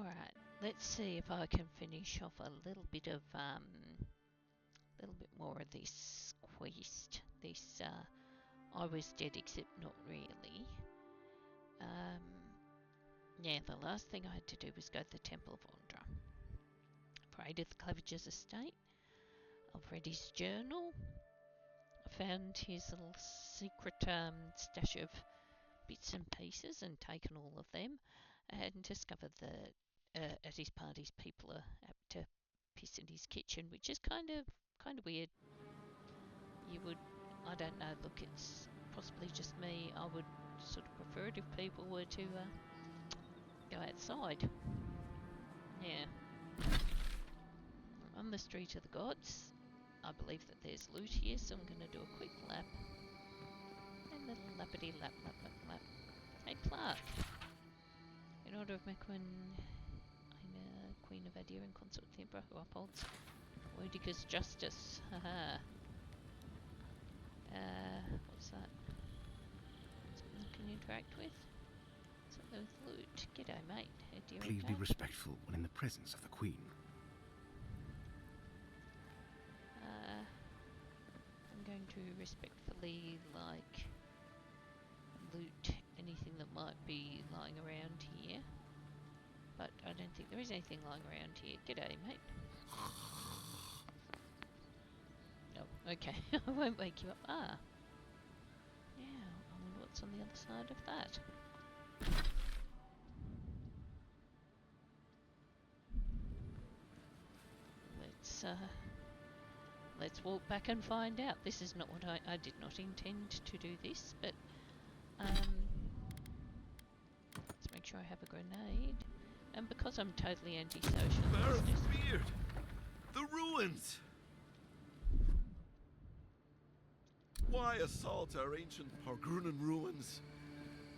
Alright, let's see if I can finish off a little bit more of this quest. This, I was dead except not really. Yeah, the last thing I had to do was go to the Temple of Ondra. Pray to the Claviger's estate. I've read his journal. I found his little secret stash of bits and pieces and taken all of them, and discovered that at his parties people are apt to piss in his kitchen, which is kind of weird. I don't know, look, it's possibly just me. I would sort of prefer it if people were to go outside. Yeah. I'm on the Street of the Gods. I believe that there's loot here, so I'm going to do a quick lap. A little lappity lap, lap, lap, lap. Hey, Clark. In order of Mequin, I'm Queen of Adir and Consort of the Emperor who upholds Wodiga's justice. Haha. What's that? Something I can interact with? Something with loot. G'day, mate. Please be respectful when in the presence of the Queen. I'm going to respectfully, loot anything that might be lying around here. But I don't think there is anything lying around here. G'day, mate. Oh, okay. I won't wake you up. Ah. Yeah, I wonder what's on the other side of that. Let's walk back and find out. This is not what I did not intend to do this, but let's make sure I have a grenade. And because I'm totally antisocial, Beard! The ruins! Why assault our ancient Pargrunan ruins?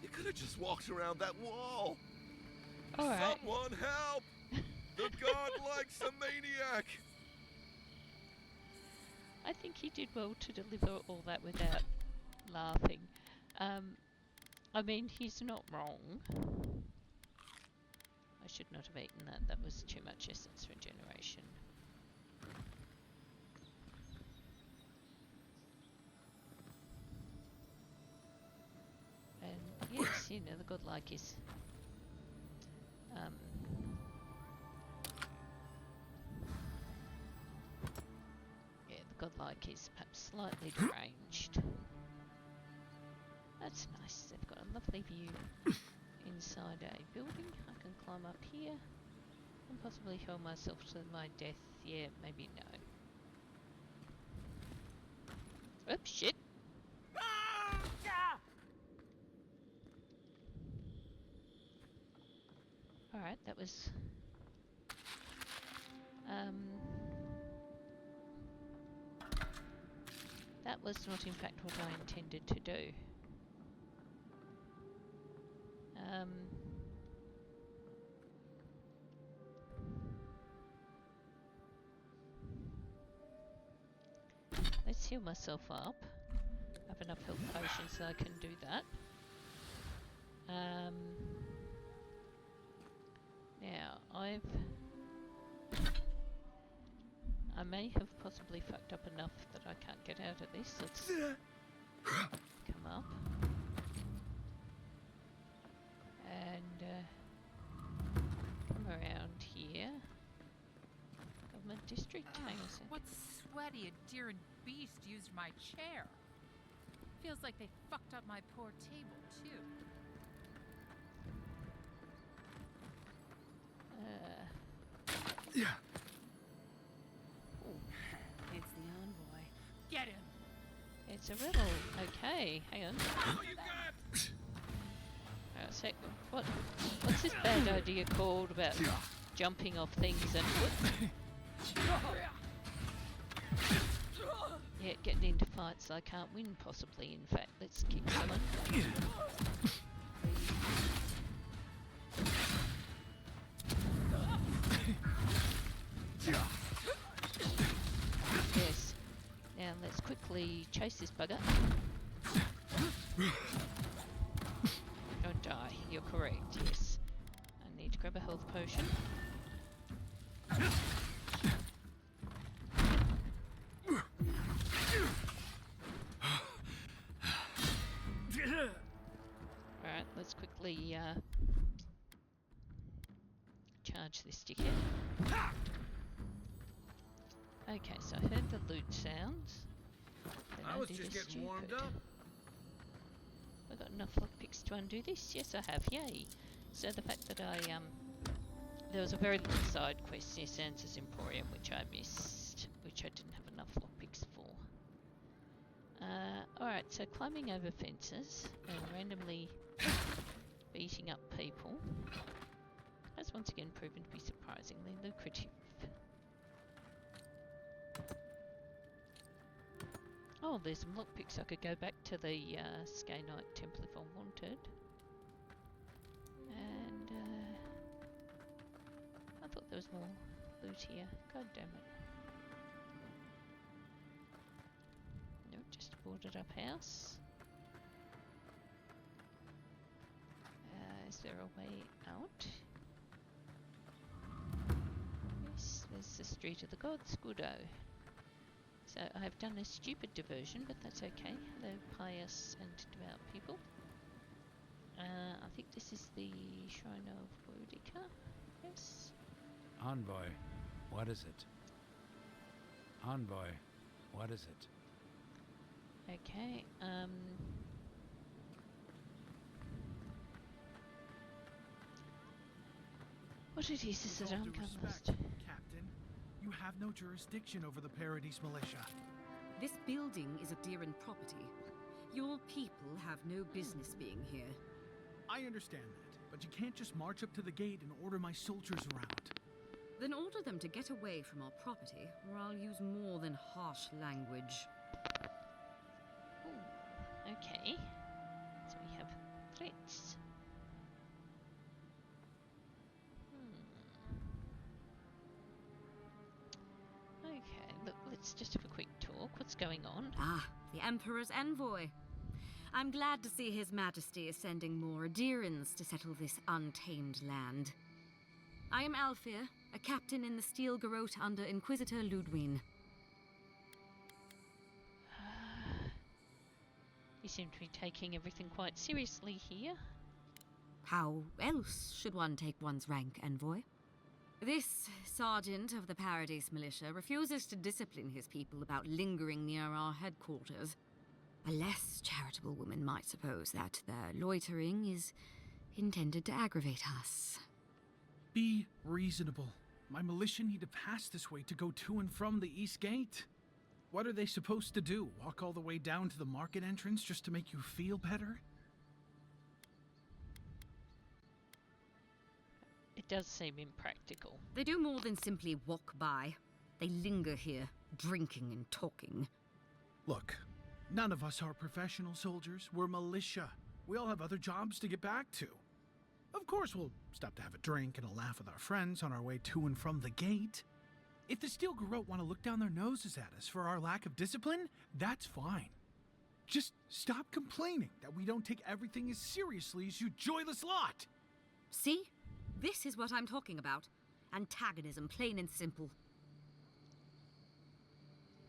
You could have just walked around that wall. All right. Someone help! The god likes a maniac! I think he did well to deliver all that without laughing. I mean, he's not wrong. I should not have eaten that. That was too much essence regeneration. And yes, you know, the godlike is yeah, the godlike is perhaps slightly deranged. That's nice. They've got a lovely view inside a building. I can climb up here and possibly hurl myself to my death. Yeah, maybe no. Oops, shit. Alright, that was that was not in fact what I intended to do. Let's heal myself up. I have enough health potions so I can do that. Now, I may have possibly fucked up enough that I can't get out of this. Let's come up. And come around here. Government district, hang on a second. What sweaty Adiran beast used my chair? Feels like they fucked up my poor table, too. Yeah. It's the envoy. Get him! It's a riddle. Okay, hang on. Oh, you got! Hang on a sec. What's this bad idea called about jumping off things and... Yeah, getting into fights I can't win, possibly, in fact. Let's keep going. Yes. Now let's quickly chase this bugger. Don't die. You're correct, yes. I need to grab a health potion. Alright, let's quickly charge this dickhead. Okay, so I heard the loot sounds. I was just getting warmed up. I got enough lockpicks to undo this? Yes, I have. Yay! So the fact that there was a very little side quest near Sansa's Emporium which I missed, which I didn't have enough lockpicks for. Alright, so climbing over fences and randomly beating up people has once again proven to be surprisingly lucrative. Oh, there's some lockpicks. I could go back to the Skay Knight Temple if I wanted. And I thought there was more loot here. God damn it. Nope, just a boarded up house. Is there a way out? Yes, there's the Street of the Gods. Goodo. So I have done a stupid diversion, but that's okay. They're pious and devout people. I think this is the Shrine of Boudica. Yes. Envoy, what is it? Envoy, what is it? Okay, what it is that I'm lost. Captain, you have no jurisdiction over the Paradise Militia. This building is a Deeren property. Your people have no business being here. I understand that, but you can't just march up to the gate and order my soldiers around. Then order them to get away from our property, or I'll use more than harsh language. Ooh, okay. So we have threats. Okay, look, let's just have a quick talk. What's going on? Ah, the Emperor's envoy. I'm glad to see His Majesty is sending more Deerens to settle this untamed land. I am Alfir, a captain in the Steel Garrote under Inquisitor Ludwine. You seem to be taking everything quite seriously here. How else should one take one's rank, envoy? This sergeant of the Paradise Militia refuses to discipline his people about lingering near our headquarters. A less charitable woman might suppose that their loitering is intended to aggravate us. Be reasonable. My militia need to pass this way to go to and from the East Gate. What are they supposed to do? Walk all the way down to the market entrance just to make you feel better? It does seem impractical. They do more than simply walk by. They linger here, drinking and talking. Look, none of us are professional soldiers. We're militia. We all have other jobs to get back to. Of course, we'll stop to have a drink and a laugh with our friends on our way to and from the gate. If the Steel Garrote want to look down their noses at us for our lack of discipline, that's fine. Just stop complaining that we don't take everything as seriously as you joyless lot. See? This is what I'm talking about. Antagonism, plain and simple.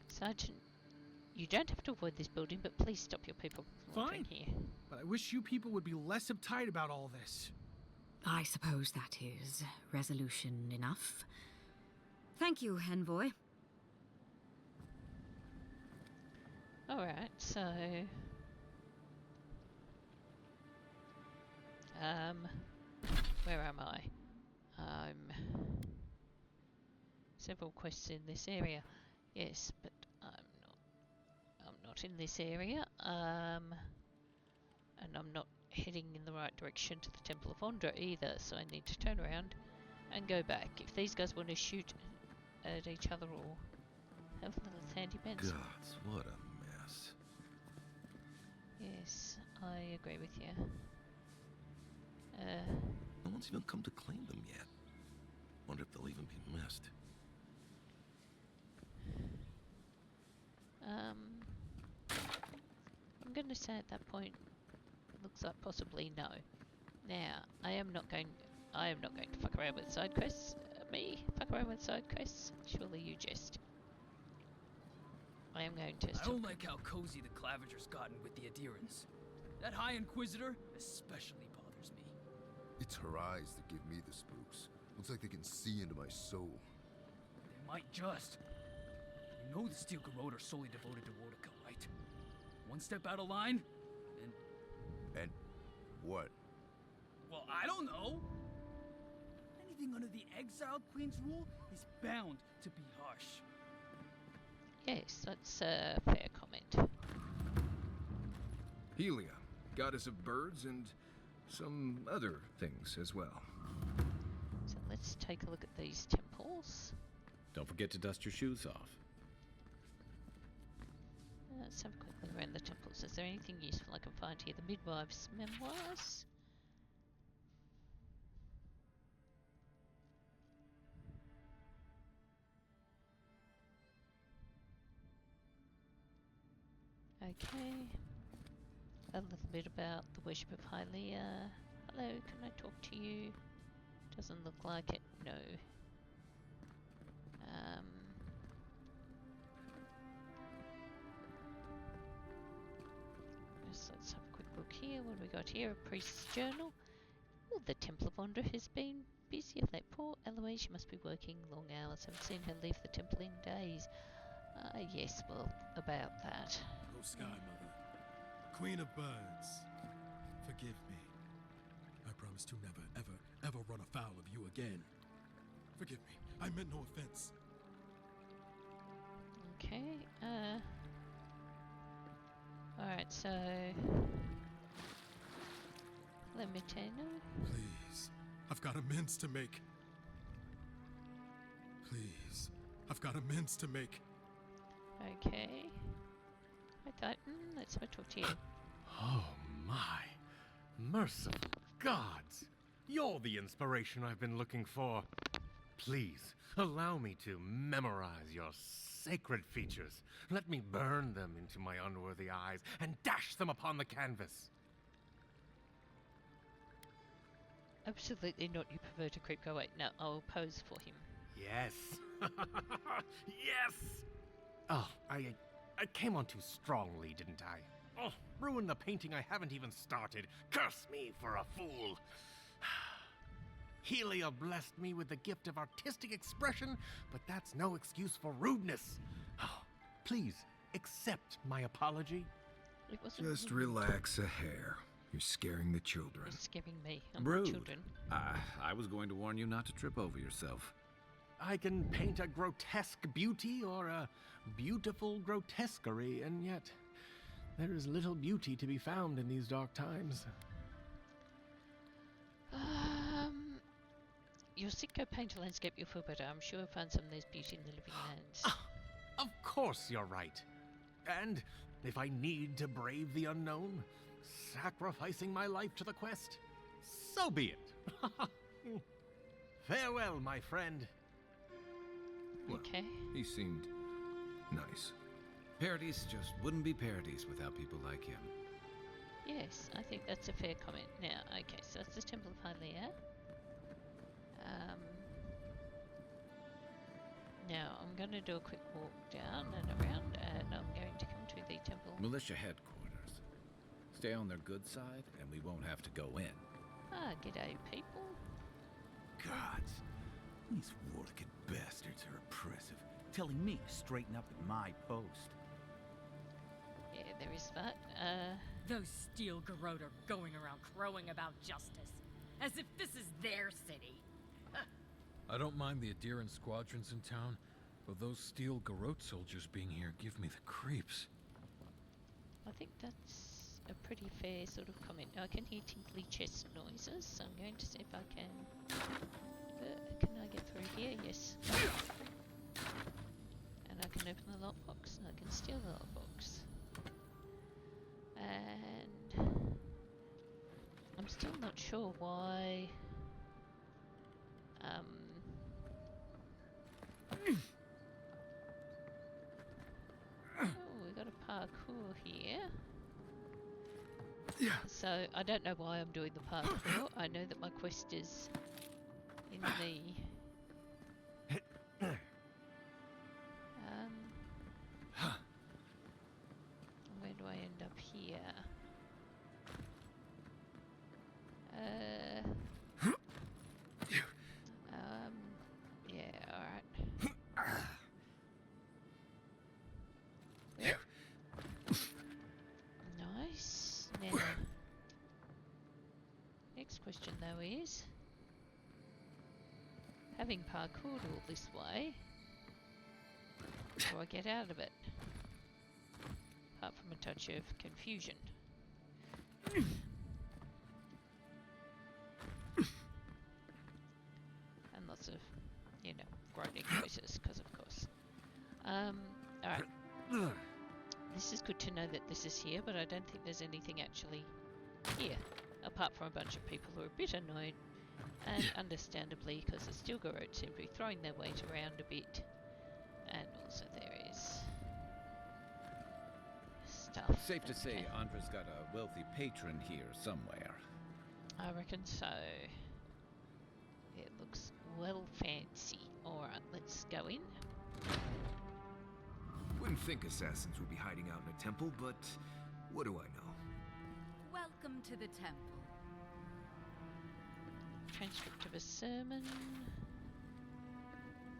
Sergeant, you don't have to avoid this building, but please stop your people from loitering here. But I wish you people would be less uptight about all this. I suppose that is resolution enough. Thank you, envoy. Alright, so... where am I? Several quests in this area. Yes, but I'm not in this area. And I'm not heading in the right direction to the Temple of Ondra either, so I need to turn around and go back. If these guys want to shoot at each other or have little sandy bends. Gods, what a mess. Yes, I agree with you. No one's even come to claim them yet. Wonder if they'll even be missed. I'm going to say at that point, it looks like possibly no. Now, I am not going... I am not going to fuck around with side quests. Fuck around with side quests? Surely you jest. I am going to... I don't like how cozy the Clavager's gotten with the adherents. That High Inquisitor especially bothers me. It's her eyes that give me the spooks. Looks like they can see into my soul. They might just. You know the Steel Garrote are solely devoted to Wodica, right? One step out of line, And what? well, I don't know. Anything under the Exiled Queen's rule is bound to be harsh. Yes, that's a fair comment. Helia, goddess of birds and some other things as well. So let's take a look at these temples. Don't forget to dust your shoes off. Let's have a quick look around the temples. Is there anything useful I can find here? The midwife's memoirs. Okay. A little bit about the worship of Hylia. Hello, can I talk to you? Doesn't look like it. No. Let's have a quick look here. What have we got here? A priest's journal. Oh, the Temple of Ondra has been busy of late. Poor Eloise, she must be working long hours. Haven't seen her leave the temple in days. Yes, well, about that. Oh, Sky Mother, Queen of Birds, forgive me. I promise to never, ever, ever run afoul of you again. Forgive me. I meant no offense. Okay, alright, so... Limitano? Please, I've got amends to make. Please, I've got amends to make. Okay. I thought, let's have a talk to you. Oh my. Merciful gods. You're the inspiration I've been looking for. Please, allow me to memorize your sacred features. Let me burn them into my unworthy eyes and dash them upon the canvas. Absolutely not, you perverted creep. Go away. No, I'll pose for him. Yes. Yes! Oh, I came on too strongly, didn't I? Oh, ruined the painting I haven't even started. Curse me for a fool. Helia blessed me with the gift of artistic expression, but that's no excuse for rudeness. Oh, please, accept my apology. It wasn't Just rude. relax a hair. You're scaring the children. You're scaring me. I'm Rude. children. I was going to warn you not to trip over yourself. I can paint a grotesque beauty or a beautiful grotesquerie, and yet there is little beauty to be found in these dark times. You'll sick go paint a landscape, you'll feel better. I'm sure you'll find some of this beauty in the living lands. Of course you're right. And if I need to brave the unknown, sacrificing my life to the quest, so be it. Farewell, my friend. Well, Okay. he seemed nice. Parodies just wouldn't be parodies without people like him. Yes, I think that's a fair comment. Now, okay, so that's the Temple of Hylia. Now, I'm going to do a quick walk down and around, and I'm going to come to the temple. Militia headquarters. Stay on their good side, and we won't have to go in. G'day, people. Gods, these Warlicate bastards are oppressive, telling me to straighten up at my post. Yeah, there is that. Those Steel Garrote are going around crowing about justice, as if this is their city. I don't mind the adherent squadrons in town, but those Steel Garrote soldiers being here give me the creeps. I think that's a pretty fair sort of comment. I can hear tinkly chest noises, so I'm going to see if I can... can I get through here? Yes. And I can open the lockbox, and I can steal the lockbox. And... I'm still not sure why... Oh, we got a parkour here. Yeah. So I don't know why I'm doing the parkour. I know that my quest is Where do I end up here? Yeah, alright. Yep. Nice. Now, next question though is, having parkoured all this way, how do I get out of it? Apart from a touch of confusion. And lots of, you know, groaning noises, because of course. Alright. This is good to know that this is here, but I don't think there's anything actually here, apart from a bunch of people who are a bit annoyed, and understandably, because the steel garrotes seem to be throwing their weight around a bit. And also there is stuff. Safe to say Andra's got a wealthy patron here somewhere. I reckon so. It looks well fancy. Alright, let's go in. Wouldn't think assassins would be hiding out in a temple, but what do I know? Welcome to the temple. Transcript of a sermon.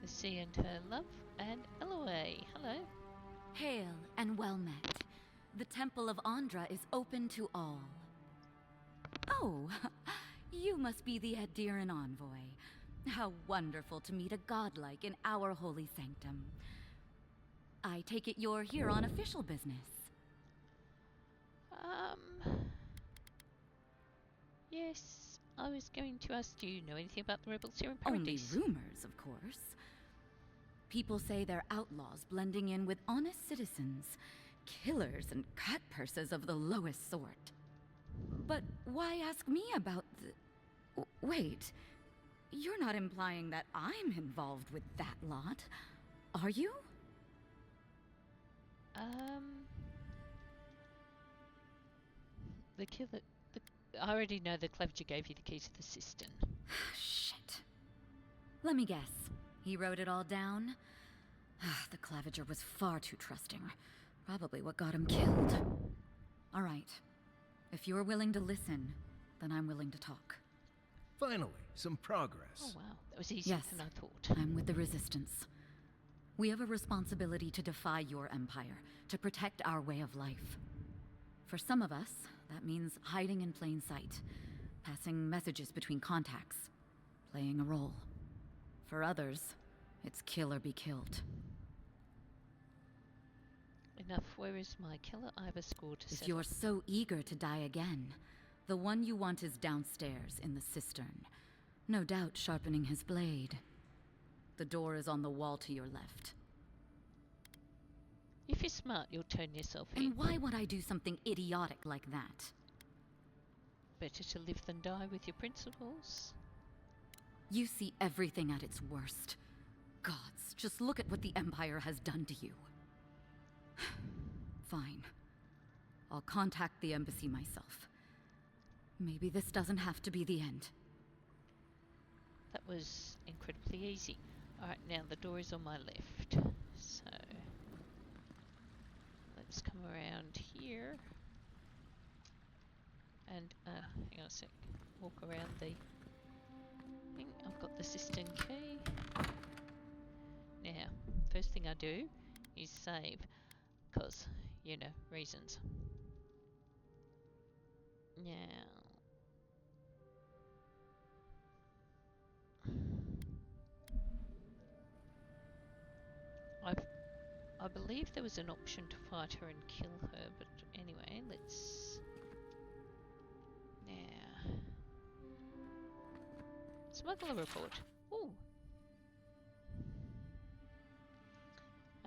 The sea and her love, and Eloy. Hello. Hail and well met. The Temple of Andra is open to all. Oh, you must be the Adiran envoy. How wonderful to meet a godlike in our holy sanctum. I take it you're here on official business. Yes, I was going to ask, do you know anything about the rebels here in Paradise? Only rumors, of course. People say they're outlaws blending in with honest citizens, killers and cut-purses of the lowest sort. But why ask me about the... Wait, you're not implying that I'm involved with that lot, are you? The killer... I already know the Clevenger gave you the key to the cistern. Shit. Let me guess. He wrote it all down? The Claviger was far too trusting. Probably what got him killed. All right. If you're willing to listen, then I'm willing to talk. Finally, some progress. Oh wow, that was easier than I thought. I'm with the Resistance. We have a responsibility to defy your empire, to protect our way of life. For some of us, that means hiding in plain sight, passing messages between contacts, playing a role. For others, it's kill or be killed. Enough, where is my killer? I have a score to settle. If you're so eager to die again, the one you want is downstairs in the cistern. No doubt sharpening his blade. The door is on the wall to your left. If you're smart, you'll turn yourself in. And why would I do something idiotic like that? Better to live than die with your principles. You see everything at its worst. Gods, just look at what the Empire has done to you. Fine. I'll contact the embassy myself. Maybe this doesn't have to be the end. That was incredibly easy. Alright, now the door is on my left. So... let's come around here. And, hang on a sec. Walk around the thing. I've got the cistern key. Now, first thing I do is save. Because, you know, reasons. Now... I believe there was an option to fight her and kill her, but anyway, let's... Now... Smuggler report. Ooh!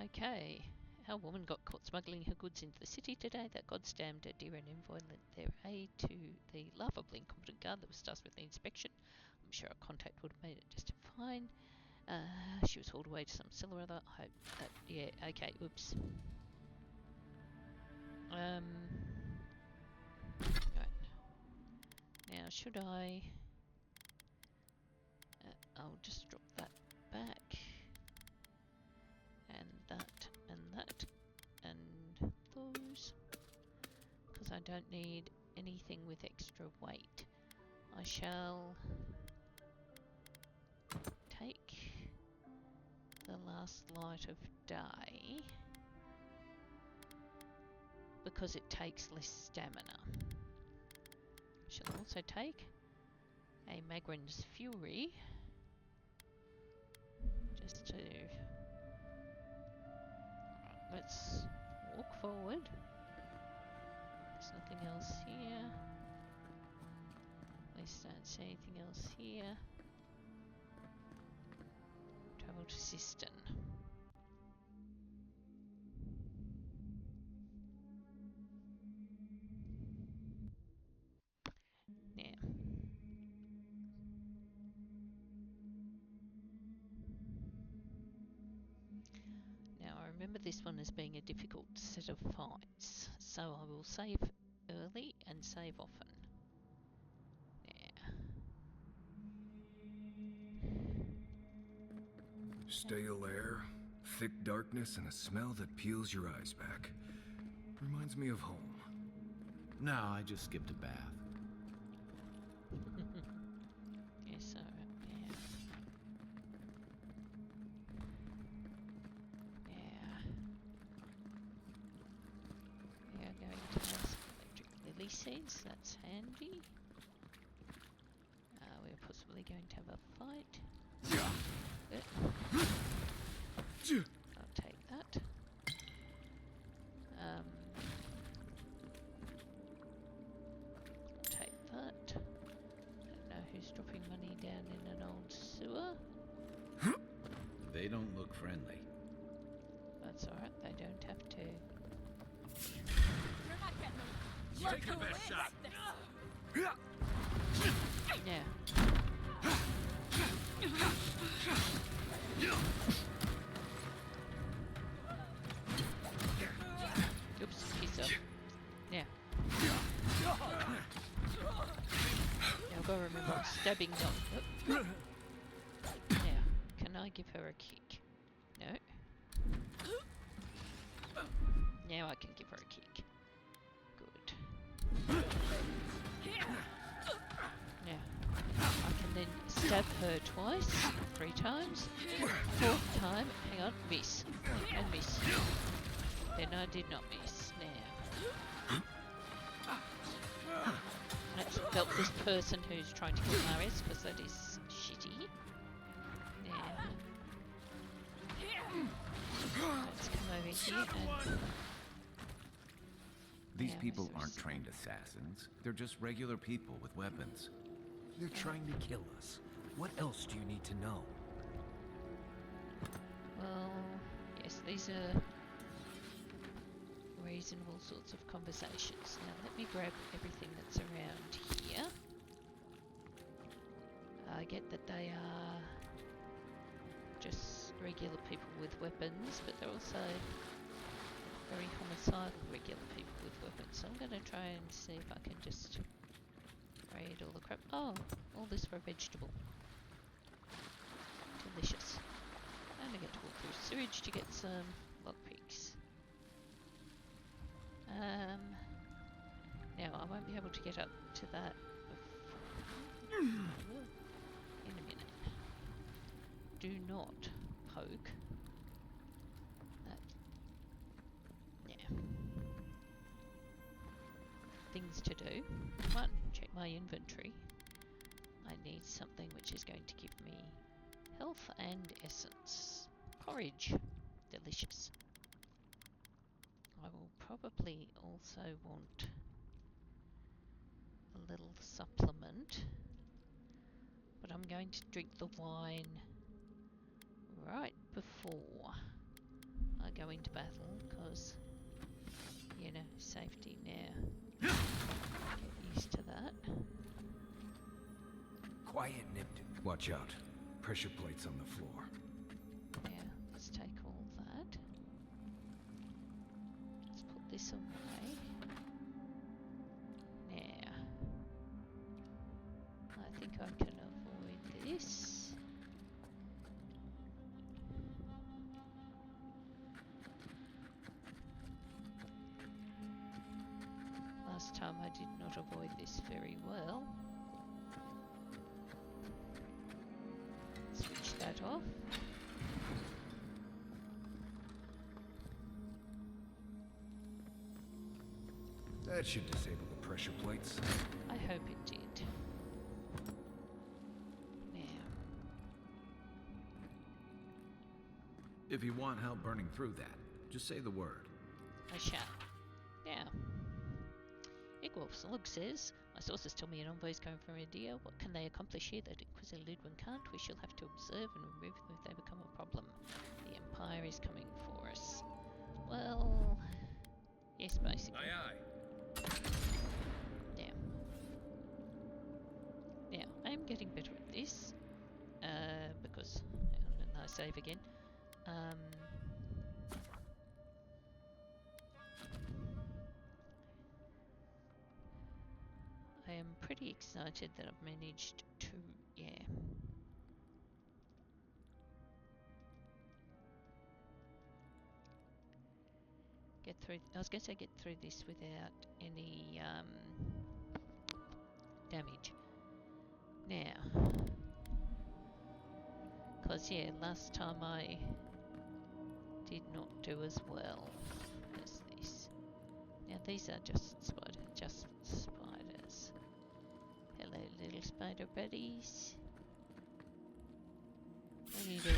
Okay. Our woman got caught smuggling her goods into the city today. That goddamned Adiran envoy lent their aid to the laughably incompetent guard that was tasked with the inspection. I'm sure a contact would have made it just fine. She was hauled away to some cellar or other. I hope that... yeah, okay, oops. Right. Now, should I... I'll just drop that back. And that, and that, and those. Because I don't need anything with extra weight. I shall take the last light of day because it takes less stamina. Shall also take a Magrin's Fury just to... Let's walk forward. There's nothing else here. At least I don't see anything else here. Travel to Siston. Now I remember this one as being a difficult set of fights, so I will save early and save often. Stale air, thick darkness, and a smell that peels your eyes back. Reminds me of home. No, I just skipped a bath. Yes, yeah. We are going to have some electric lily seeds, that's handy. We're possibly going to have a fight. I'll take that. I'll take that. Don't know who's dropping money down in an old sewer. They don't look friendly. That's alright, they don't have to. You're not getting them. Take your best shot. Yeah. Oops, piece up. Now. Now I've got to remember I'm stabbing them. Now, can I give her a kick? No. Now I can give her a kick. Good. Now, I can then stab her twice, 3 times, 4th time, hang on, miss, and miss. Then I did not miss. Now, let's help this person who's trying to kill Maris, because that is shitty. Now, let's come over here and... These people aren't trained assassins. They're just regular people with weapons. They're trying to kill us. What else do you need to know? Well, yes, these are reasonable sorts of conversations. Now let me grab everything that's around here. I get that they are just regular people with weapons, but they're also very homicidal regular people with weapons. So I'm going to try and see if I can just raid all the crap. Oh, all this for a vegetable. Delicious. And I get to walk through sewage to get some lockpicks. Now I won't be able to get up to that before in a minute. Do not poke that. Yeah. Things to do. 1. Check my inventory. I need something which is going to give me health and essence. Porridge. Delicious. I will probably also want a little supplement, but I'm going to drink the wine right before I go into battle, because, you know, safety now. Get used to that. Quiet, Nipped. Watch out. Pressure plates on the floor. Now, let's take all that. Let's put this away. Now, I think I can avoid this. did not avoid this very well. Switch that off. That should disable the pressure plates. I hope it did. Now, If you want help burning through that, just say the word. I shall. Now, Igwolf's log says, my sources tell me an envoy's coming from India. What can they accomplish here that Inquisitor Ludwig can't? We shall have to observe and remove them if they become a problem. The Empire is coming for us. Well, yes, basically. Aye, aye. Now, I am getting better at this, because, and I save again. I am pretty excited that I've managed to, get through. I was going to say get through this without any damage. Now, because last time I did not do as well as this. Now these are just spiders. Hello, little spider buddies. What are you doing?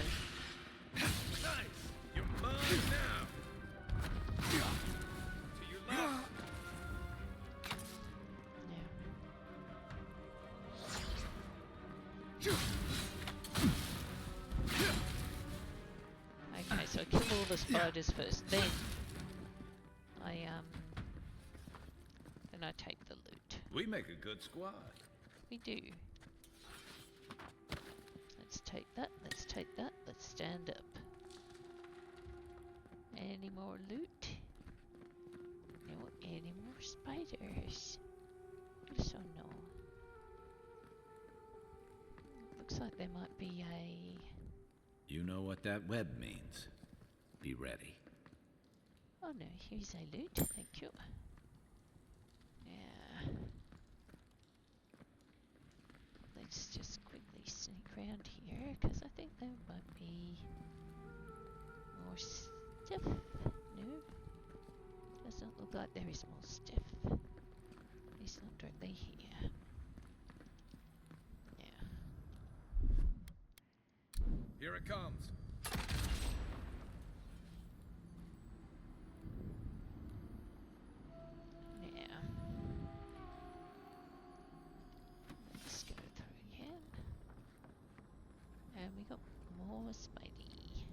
Nice! You're mine now! To your left! Okay, so I kill all the spiders first, then I take the loot. We make a good squad. We do. Let's take that, let's take that, let's stand up. Any more loot? No, any more spiders? Also no. Looks like there might be a... You know what that web means. Be ready. Oh no, here's a loot, thank you. Yeah. Let's just quickly sneak around here, because I think there might be more stuff. No? Does not look like there is more stuff. At least not directly here. Yeah. Here it comes. Yeah. Let's go through again. And we got more Spidey.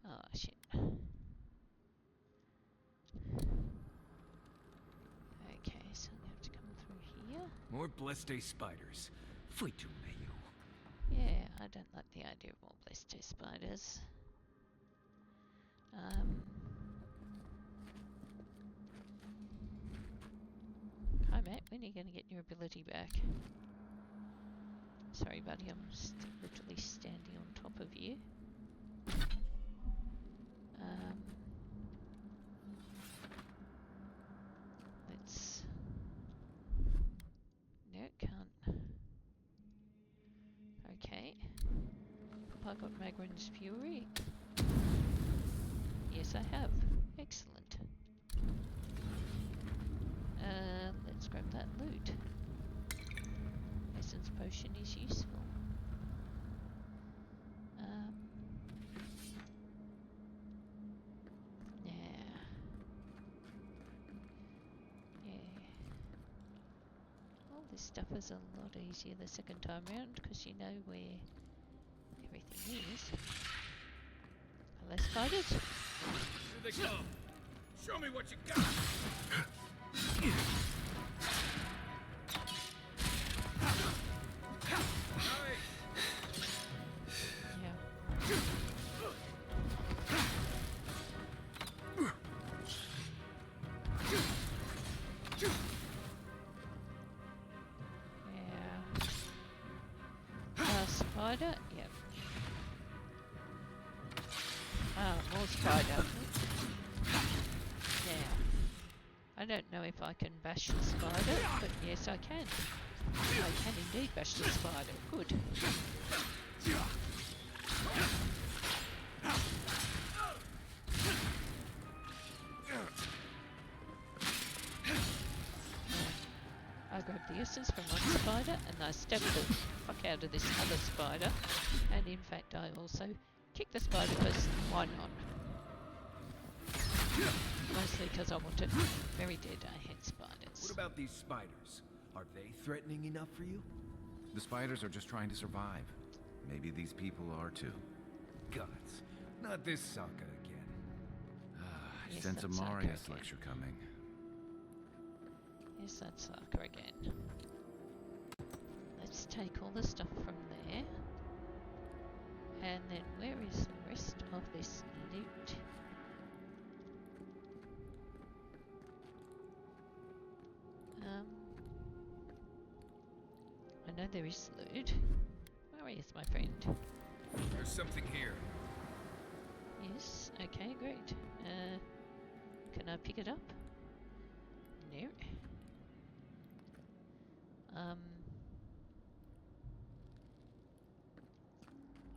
Oh shit. Okay, so we have to come through here. More Bleste spiders. Fui-tu, meio. Yeah, I don't like the idea of more blister spiders. Hi mate, when are you going to get your ability back? Sorry buddy, I'm literally standing on top of you. Let's... No, can't. Okay. Have I got Magrin's Fury? Yes, I have. Excellent. Let's grab that loot. Essence potion is useful. All this stuff is a lot easier the second time round because you know where everything is. Are they spiders? Here they come. Show me what you got. Spider? Yep. Ah, more spider. Now, I don't know if I can bash the spider, but yes I can. I can indeed bash the spider. Good. I grabbed the essence from one spider and I stabbed the fuck out of this other spider. And in fact I also kicked the spider because why not? Mostly because I want it very dead. I hate spiders. What about these spiders? Are they threatening enough for you? The spiders are just trying to survive. Maybe these people are too. Gods, not this Sokka again. I Yes, sense a that's Sokka Marius again. lecture coming. Yes, that's Sokka again. Let's take all the stuff from there. And then where is the rest of this loot? I know there is loot. Where is my friend? There's something here. Yes, okay, great. Can I pick it up? No.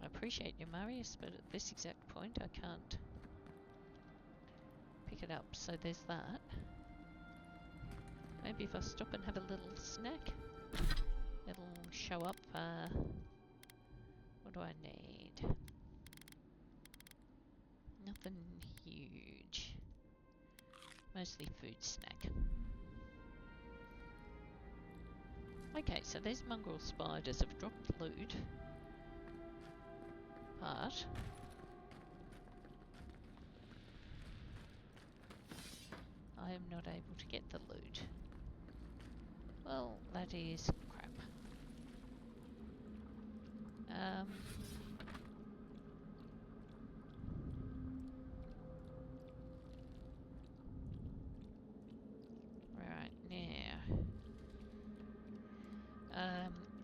I appreciate you, Marius, but at this exact point I can't pick it up, so there's that. Maybe if I stop and have a little snack, it'll show up. What do I need? Nothing huge. Mostly food snack. Okay, so these mongrel spiders have dropped loot. But I am not able to get the loot. Well, that is crap. Right now,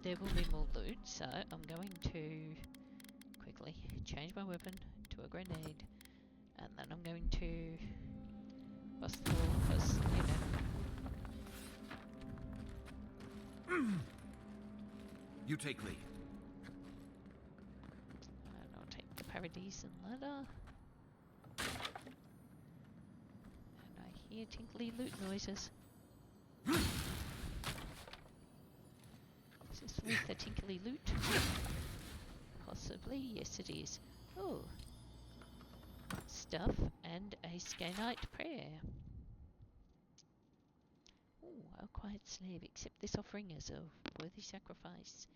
there will be more loot, so I'm going to quickly change my weapon to a grenade, and then I'm going to bust the wall because, you know. You take lead. And I'll take the paradise and ladder. And I hear tinkly loot noises. Is this with the tinkly loot? Possibly, yes it is. Oh. Stuff and a Scanite prayer. Oh, a quiet slave, accept this offering as a worthy sacrifice.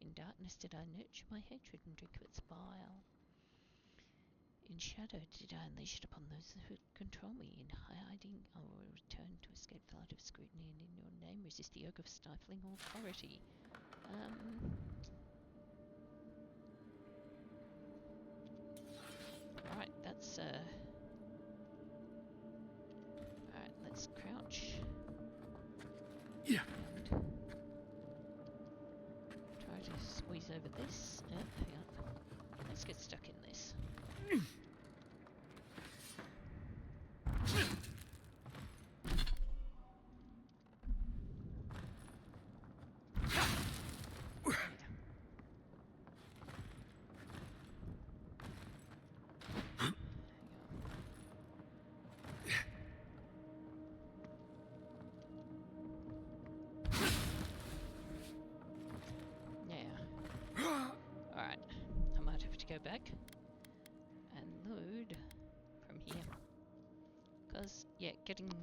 In darkness did I nurture my hatred and drink of its bile. In shadow did I unleash it upon those who control me. In hiding I will return to escape the light of scrutiny, and in your name resist the yoke of stifling authority. Alright, that's alright, let's crouch. Yeah. And try to squeeze over this. Hang on. Let's get stuck in this. Go back and load from here, because yeah, getting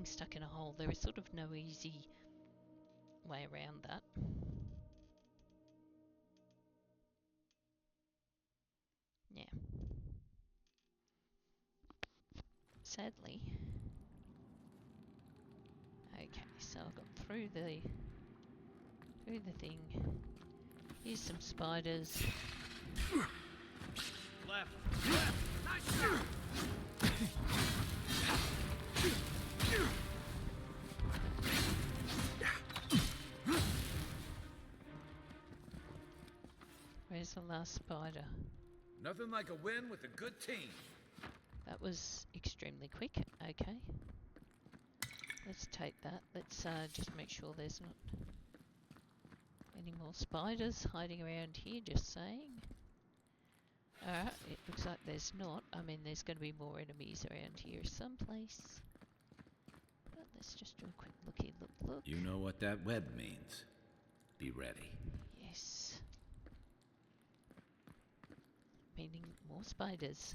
stuck in a hole, there is sort of no easy way around that. Yeah, sadly. Okay, so I've got through the thing. Here's some spiders. Left. Where's the last spider? Nothing like a win with a good team. That was extremely quick. Okay. Let's take that. Let's just make sure there's not any more spiders hiding around here, just saying. Alright, it looks like there's not. I mean, there's going to be more enemies around here someplace. But let's just do a quick look. You know what that web means. Be ready. Yes. Meaning more spiders.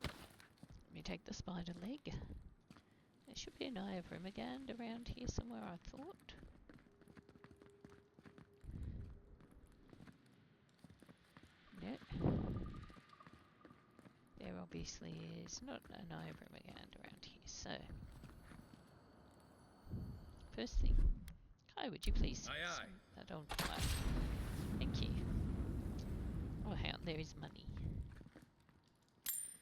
Let me take the spider leg. There should be an eye of Rimagand around here somewhere, I thought. No. There obviously is not an eye of Rimagand around here, so... First thing. Kai, would you please... Aye, aye. That on fire. Thank you. Oh, hang on, there is money.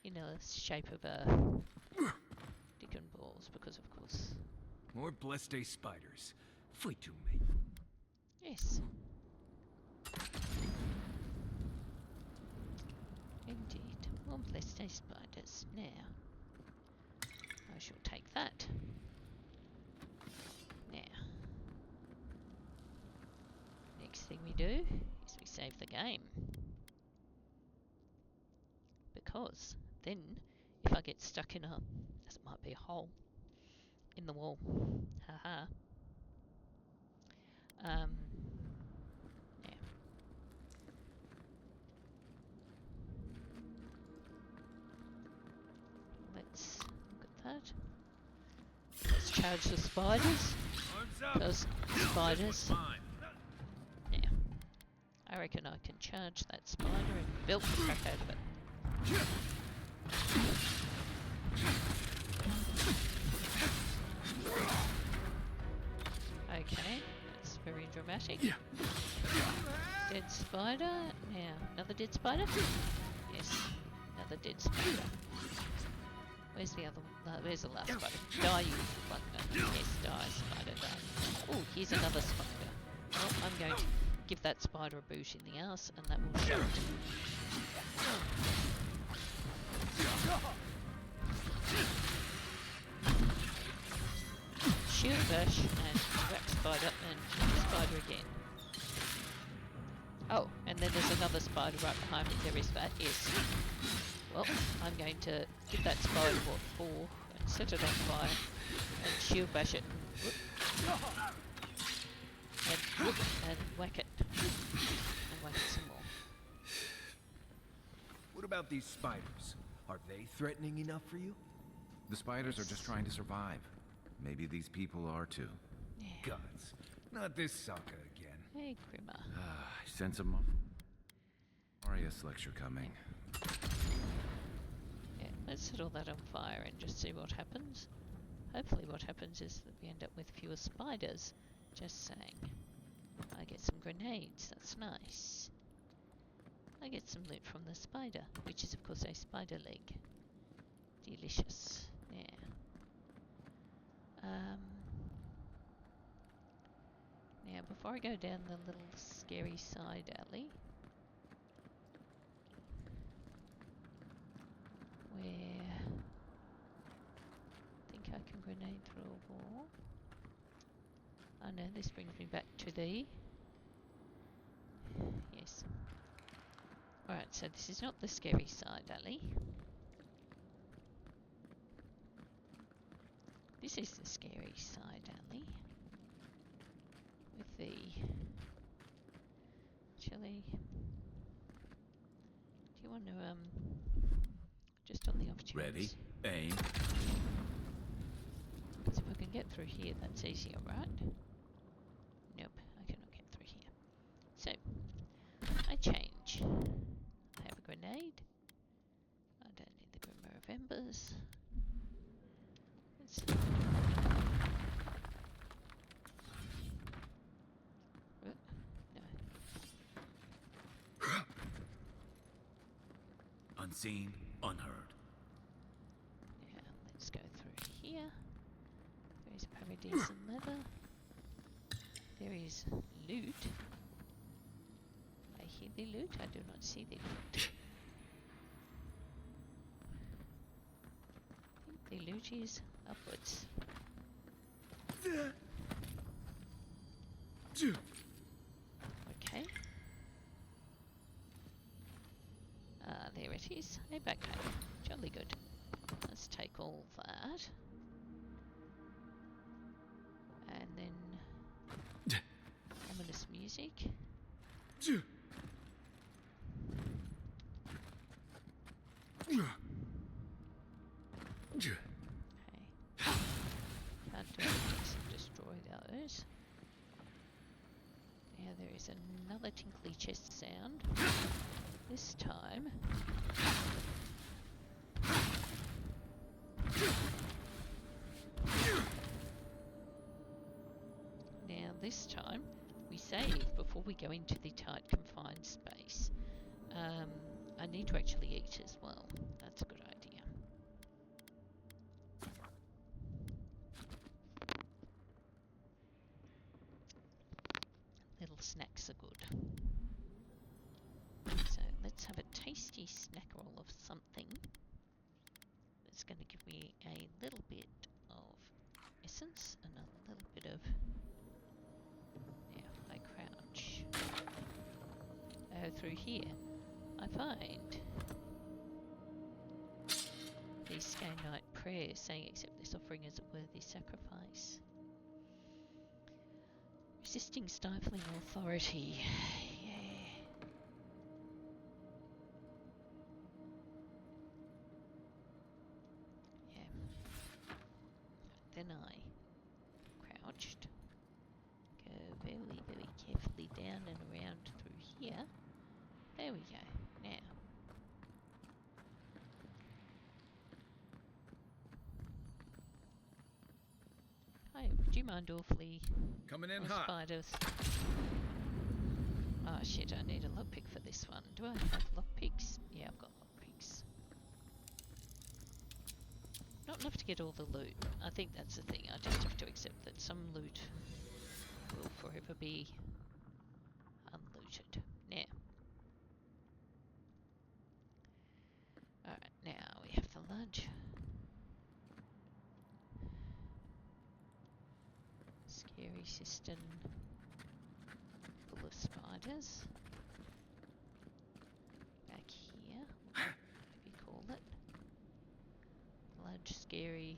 In the shape of a... dick and balls, because of course... More blessed day spiders. Fight to me. Yes. Indeed. More blessed day spiders. Now, I shall take that. Now, next thing we do is we save the game. Because then, if I get stuck in a, as it might be a hole in the wall, haha. Yeah. Let's look at that. Let's charge the spiders. Those spiders. Yeah. I reckon I can charge that spider and belt the crap out of it. Okay, that's very dramatic. Dead spider. Now, another dead spider? Yes, another dead spider. Where's the other one? Where's the last spider? Die, you fucker. Yes, die, spider, die. Oh, here's another spider. Well, I'm going to give that spider a boot in the ass, and that will show it. Shield bash and whack spider and spider again. Oh, and then there's another spider right behind me. There is that, yes. Well, I'm going to give that spider what for and set it on fire and shield bash it and whack it. And whack it some more. What about these spiders? Are they threatening enough for you? The spiders are just trying to survive. Maybe these people are too. Yeah. Gods, not this Sokka again. Hey, Grimmer. I sense a Marius lecture coming. Yeah, let's set all that on fire and just see what happens. Hopefully what happens is that we end up with fewer spiders. Just saying. I get some grenades, that's nice. I get some loot from the spider, which is of course a spider leg. Delicious. Yeah. Now before I go down the little scary side alley, where I think I can grenade through a wall. Oh no, this brings me back to the... Yes. Alright, so this is not the scary side alley. This is the scary side alley. With the... Actually... Do you want to, just on the off chance? Ready, aim. Because if I can get through here, that's easier, right? Nope, I cannot get through here. So, I change. I have a grenade. I don't need the Grimmer of Embers. Let's... No. Unseen, unheard. Yeah, let's go through here. There is paradise and leather. There is loot. I hear the loot? I do not see the loot. I think the loot is upwards. Okay. There it is. A backpack. Jolly good. Let's take all that. And then ominous music. Okay. Can't do anything except destroy those. Now there is another tinkly chest sound. This time. Now this time we save before we go into the tight confined space. I need to actually eat as well. That's a good idea. Little snacks are good. So let's have a tasty snack roll of something. It's going to give me a little bit of essence and a little bit of... Now I crouch. Through here I find the Sky Night prayer saying, accept this offering as a worthy sacrifice. Resisting stifling authority. Yeah. Yeah. Then I crouched. Go very, very carefully down and around through here. There we go. Now. Hi, would you mind awfully... Coming in hot. Spiders. Oh shit, I need a lockpick for this one. Do I have lockpicks? Yeah, I've got lockpicks. Not enough to get all the loot. I think that's the thing. I just have to accept that some loot will forever be unlooted. Now. Alright, now we have the lunch. Scary cistern full of spiders. Back here, what do we call it? Large, scary.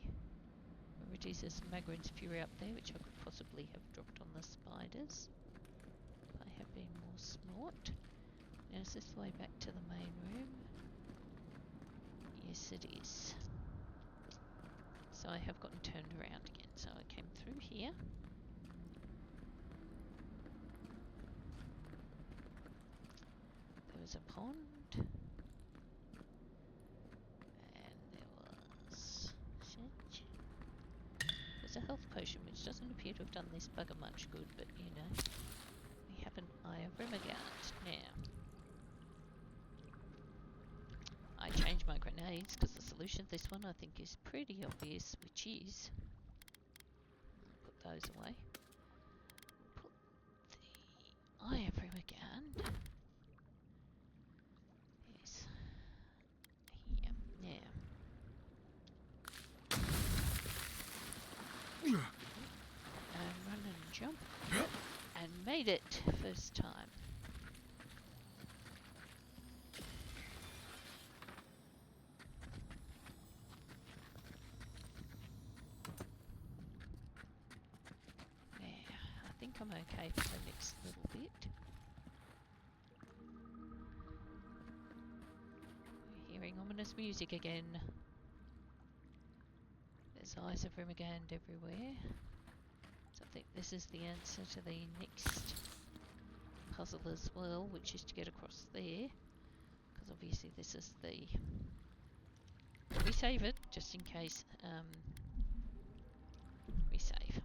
It is as Magrin's Fury up there, which I could possibly have dropped on the spiders. If I have been more smart. Now is this the way back to the main room? Yes, it is. So I have gotten turned around again. So I came through here. There was a pond. And there was... shit. There's a health potion which doesn't appear to have done this bugger much good, but you know. We have an Eye of Remegard now. I changed my grenades because the solution to this one I think is pretty obvious, which is... I'll put those away. Put the Eye of Remegard. Yes. Here. Now. And run and jump. And made it first time. I think I'm okay for the next little bit. We're hearing ominous music again. There's Eyes of Remegard everywhere. So I think this is the answer to the next puzzle as well, which is to get across there. Because obviously this is the... We save it, just in case we save.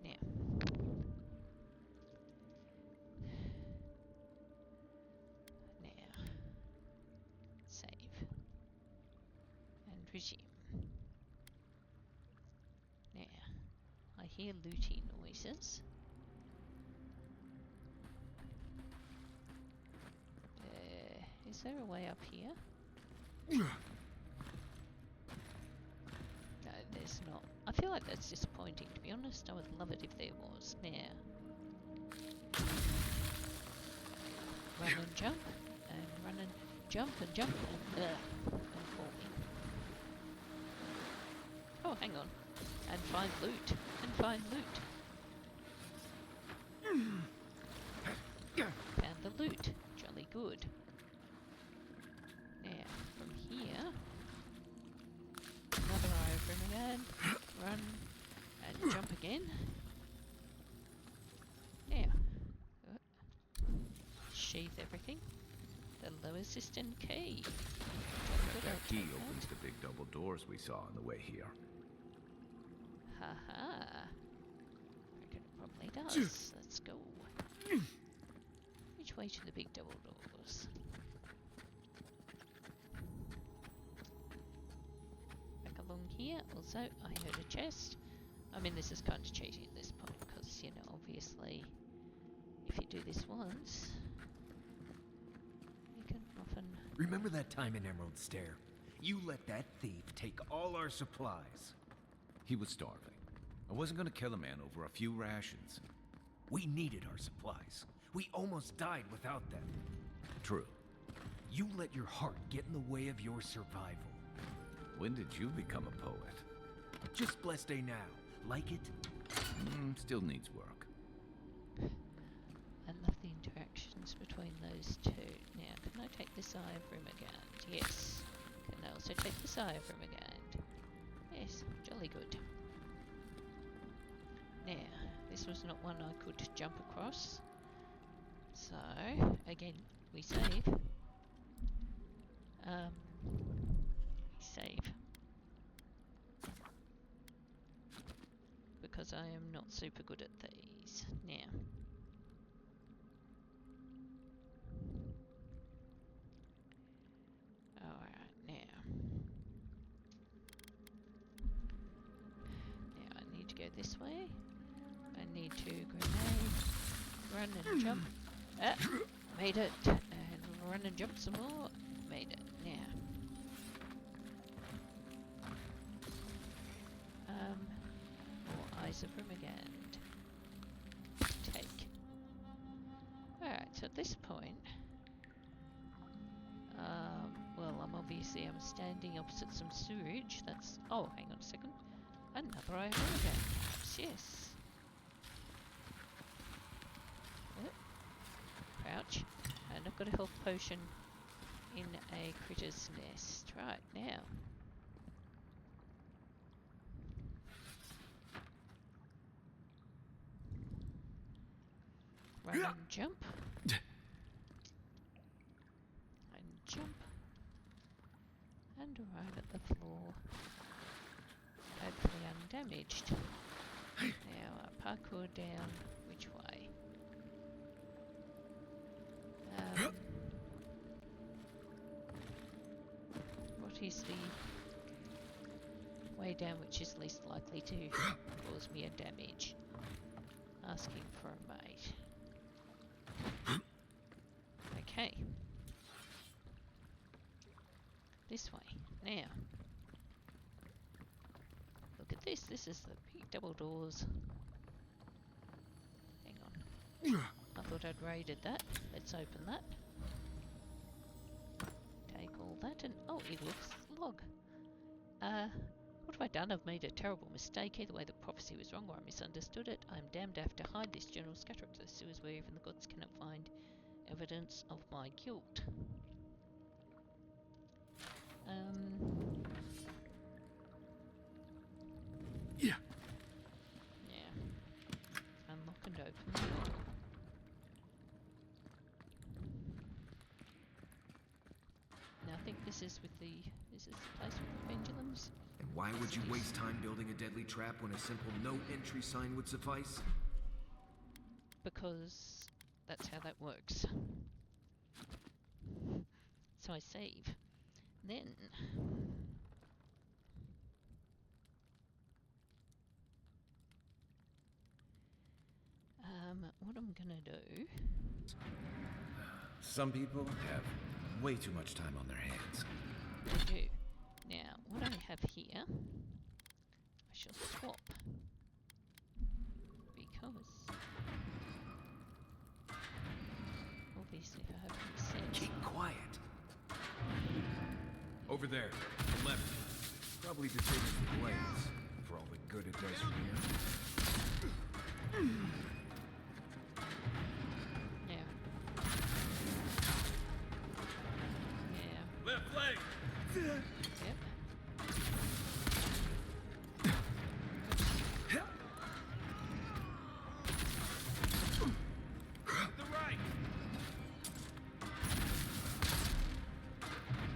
Now, save. presume. Now, I hear looty noises. Is there a way up here? No, there's not. I feel like that's disappointing, to be honest. I would love it if there was. Now, run and jump, and run and jump and jump and falling. Oh, hang on. And find loot. And find loot. Found the loot. Jolly good. Now, from here, another eye of room again. Run and jump again. Now, sheath everything. The lower cistern key. That key opens the big double doors we saw on the way here. Haha. I reckon it probably does. Let's go. Which way to the big double doors? Back along here. Also, I heard a chest. I mean, this is kind of cheating at this point because, you know, obviously, if you do this once, you can often... Remember that time in Emerald Stair? You let that thief take all our supplies. He was starving. I wasn't gonna kill a man over a few rations. We needed our supplies. We almost died without them. True. You let your heart get in the way of your survival. When did you become a poet? Just blessed day now. Like it? Still needs work. I love the interactions between those two. Now, can I take this eye of room again? Yes. Can I also take this eye of room again? Yes, jolly good. Now, this was not one I could jump across. So, again, we save. Save. Because I am not super good at these. Now. Alright, now. Now I need to go this way. I need to grenade, run and jump. Ah, made it. And run and jump some more. Made it. Now. More eyes of room again. Take. Alright, so at this point, well, I'm standing opposite some sewage. That's, oh, hang on a second. Another eye of room again. Yes. Crouch. And I've got a health potion in a critter's nest. Right, now. Run and jump. And jump. And arrive at the floor. Hopefully undamaged. Now, parkour down. Which way? What is the way down which is least likely to cause me a damage? Asking for a mate. Okay. This way. Now. Look at this. This is the big double doors. Hang on. I thought I'd raided that. Let's open that. Take all that and... oh, it looks log. What have I done? I've made a terrible mistake. Either way, the prophecy was wrong or I misunderstood it. I am damned to have to hide this journal, scatter it to the sewers where even the gods cannot find evidence of my guilt. Yeah. Yeah. Unlock and open. Now I think this is with the... is this the place with the pendulums? And why would you waste time building a deadly trap when a simple no entry sign would suffice? Because that's how that works. So I save. Then what I'm gonna do... Some people have way too much time on their hands. I do. Now, what I have here, I shall swap. Because... obviously, if I have any sense... Keep quiet. Over there, left. Probably disables the blades, for all the good it does for you. Yeah. Yeah. Left leg! Yep. The right!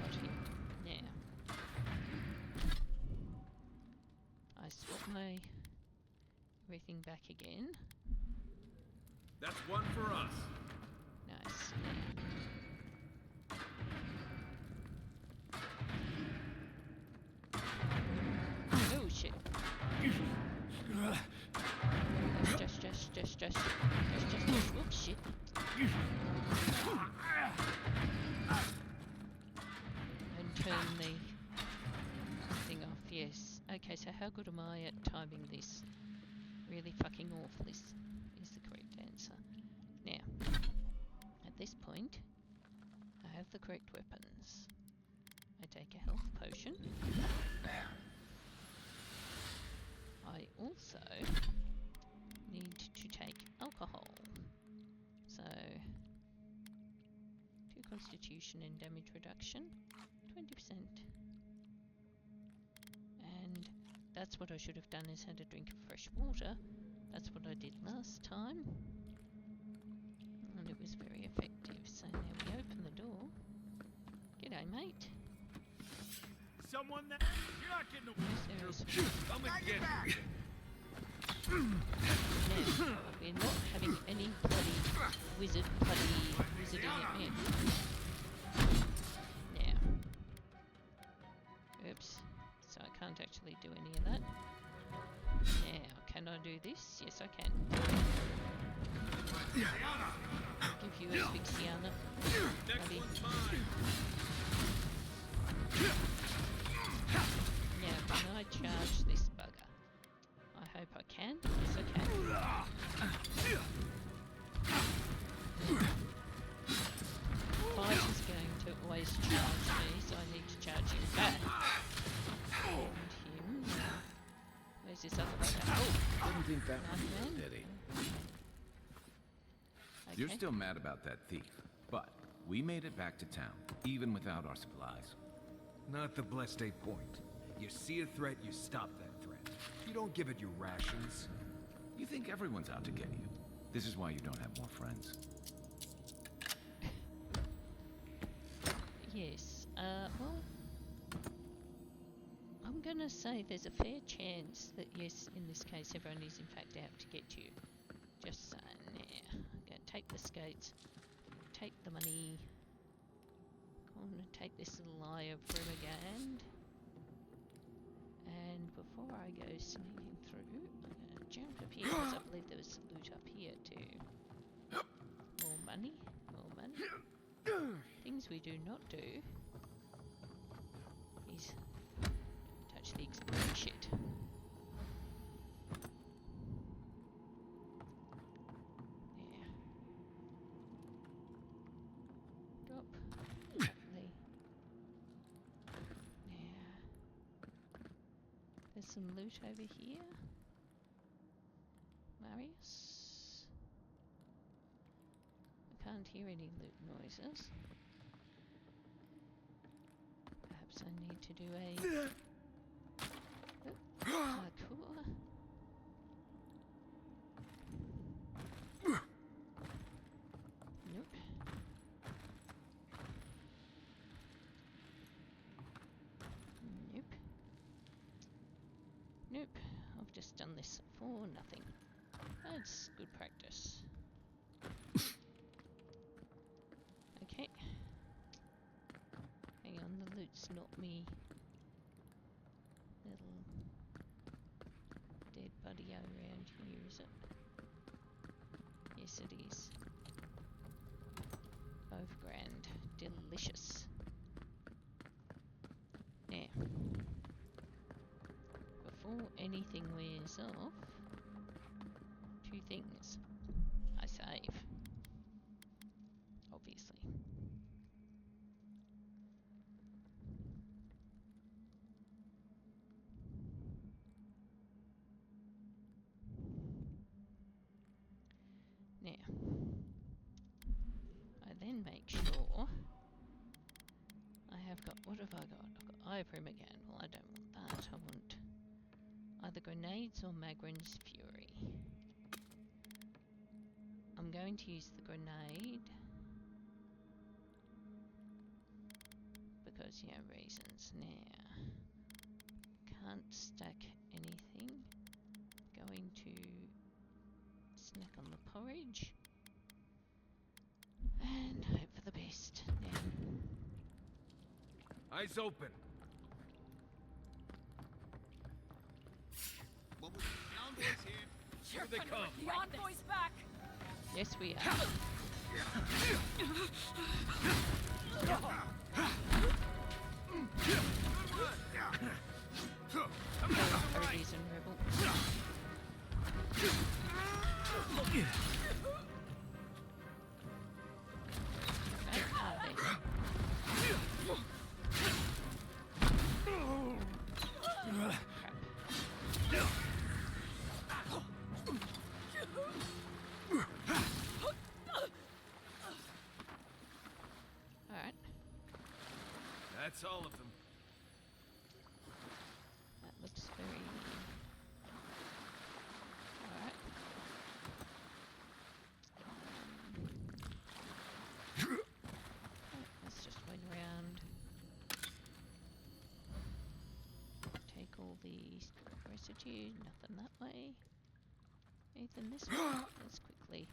Got him. Now. I swap my everything back again. That's one for us. Nice. Oh shit. Just. Whoops, shit. And turn the thing off, yes. Okay, so how good am I at timing this? Really fucking awful is the correct answer. Now, at this point, I have the correct weapons. I take a health potion. I also need to take alcohol. So, 2 constitution and damage reduction, 20%. And that's what I should have done, is had a drink of fresh water. That's what I did last time. And it was very effective. So now we open the door. G'day, mate. Someone that... You're not getting away. Come and get me. Now, we're not having any bloody wizard in it now. Now. Oops. So I can't actually do any of that. Now, can I do this? Yes, I can. Give you asphyxiana. Next one's mine. Now, can I charge this bugger? I hope I can. Yes, I can. Fight is going to always charge me, so I need to charge him back. And him. Where's this other bugger? Oh! Didn't think that Nice one man. did he? Okay. You're still mad about that thief, but we made it back to town, even without our supplies. Not the blessed a point. You see a threat, you stop that threat. You don't give it your rations. You think everyone's out to get you. This is why you don't have more friends. Yes. Well, I'm gonna say there's a fair chance that yes, in this case, everyone is in fact out to get you. Just saying. Now, I'm gonna take the skates, take the money. I'm gonna take this little eye of Brimagand. And before I go sneaking through, I'm gonna jump up here because I believe there was some loot up here too. More money, more money. Things we do not do is touch the exploding shit. Yeah. Drop. Lovely. Yeah. There's some loot over here. Marius? I can't hear any loot noises. Perhaps I need to do a parkour. Nope. Nope. Nope. I've just done this for nothing. That's good practice. Okay. Hang on, the loot's not me. Little dead buddy around here, is it? Yes, it is. Overgrand. Delicious. Now, before anything wears off, two things. I save. Obviously. Now, I then make sure I have got, what have I got? I've got Ivory again. Well, I don't want that. I want either grenades or Magrin's Fury. I'm going to use the grenade because, yeah, reasons. Now, can't stack anything. Going to snack on the porridge and hope for the best. Now, Eyes open. What was the envoys here? Here they come. The envoy's back. yes, we are. Parodies and rebel. Alright, That's all of them. that looks very... Alright. Let's just went around. Take all the residue, nothing that way. Anything this way? Let's quickly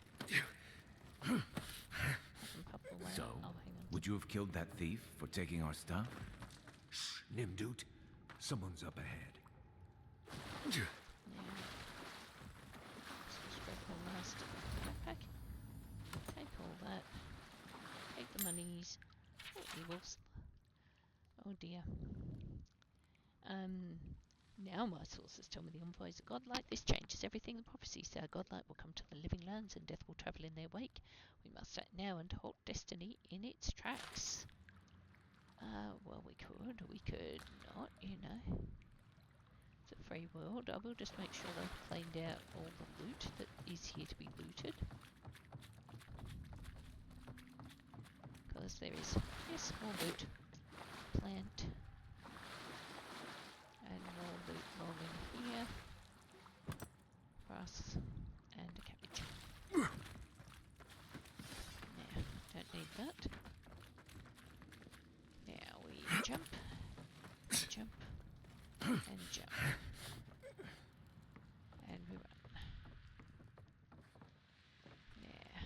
pop and pop away. So, Oh, hang on. would you have killed that thief for taking our stuff? Shh, Nimdut. Someone's up ahead. Yeah. Let's just grab the last backpack. Take all that. Take the monies. Oh, evils. Oh dear. Now my sources tell me the envoys are godlike. This changes everything. The prophecies say a godlike will come to the living lands and death will travel in their wake. We must act now and halt destiny in its tracks. Well, we could not, you know. It's a free world. I will just make sure they've cleaned out all the loot that is here to be looted. Because there is, yes, more loot. Plant. And more loot rolling here. For us. And a cabbage. Now, don't need that. Now we jump. Jump. And jump. And we run. Yeah.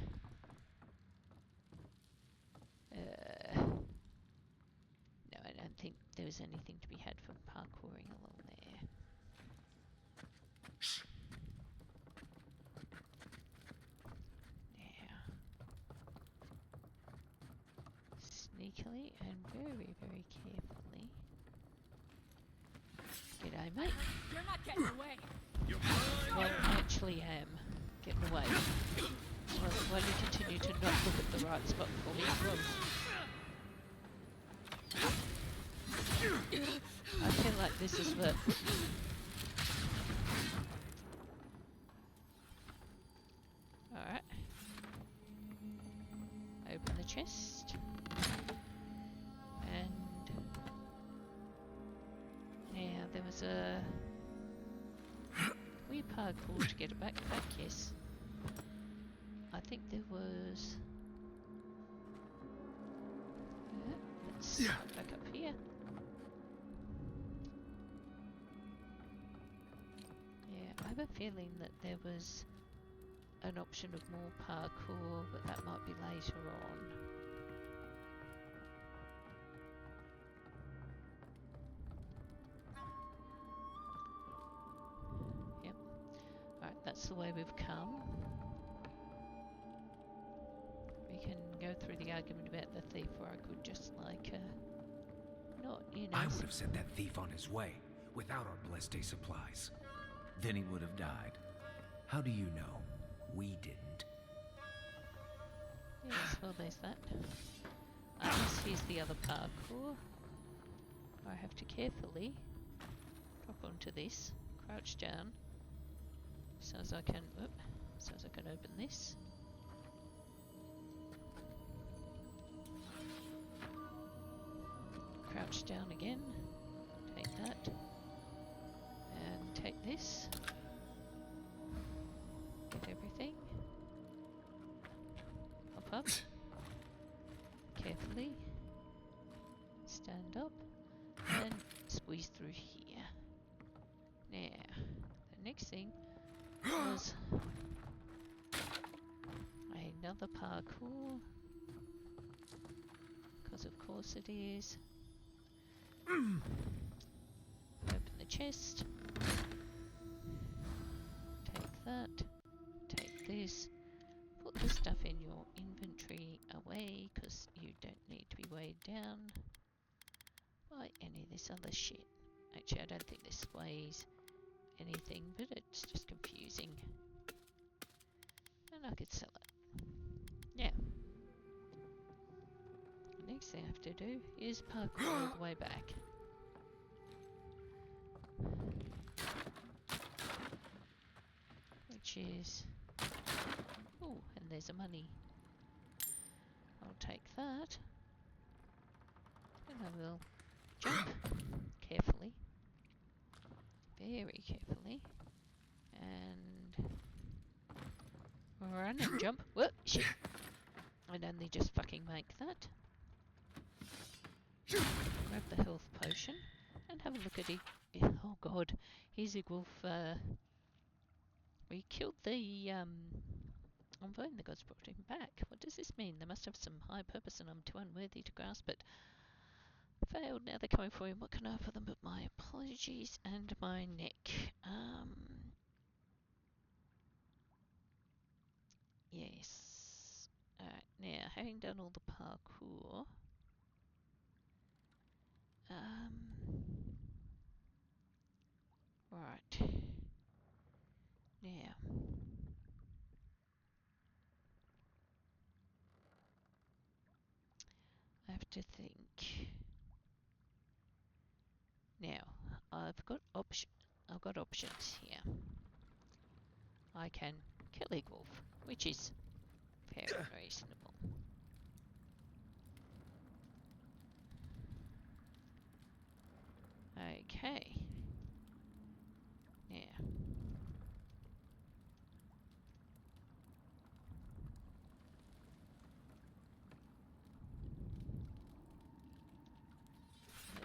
No, I don't think there was anything to be had for parkouring along there. Now, sneakily and very, very carefully. G'day, mate. You're not getting away. Well, I actually am getting away. Well, why do you continue to not look at the right spot for me? I feel like this is the... Alright. Open the chest. And... Now, there was a... weird parkour to get a backpack, yes. I think there was... let's back up here. Yeah, I have a feeling that there was an option of more parkour, but that might be later on. Yep. Alright, that's the way we've come. we can go through the argument about the thief, or I could just, like, not, you know... I would have sent that thief on his way, without our blessed day supplies. Then he would have died. How do you know? We didn't. Yes, well, there's that. Unless here's the other parkour. I have to carefully drop onto this, crouch down, so as I can open this. Crouch down again, take that, and take this. Get everything. Hop up. Carefully. Stand up. And squeeze through here. Now, the next thing was another parkour. Because of course it is. Open the chest. Take that. Take this. Put the stuff in your inventory away, because you don't need to be weighed down by any of this other shit. Actually, I don't think this weighs anything, but it's just confusing. And I could sell it. Yeah. The next thing I have to do is parkour all the way back. Which is... oh, and there's a money. I'll take that. And I will jump carefully. Very carefully. And run and jump. Whoop, shit. I'd only just fucking make that. Grab the health potion and have a look at it. Oh god, here's Igwolf. We killed the envoy and the gods brought him back. What does this mean? They must have some high purpose and I'm too unworthy to grasp it. Failed, now they're coming for him. What can I offer them but my apologies and my neck? Yes. Alright, now having done all the parkour, right. Now I have to think. Now I've got options here. I can kill Igwolf, which is fair and reasonable. Okay. Now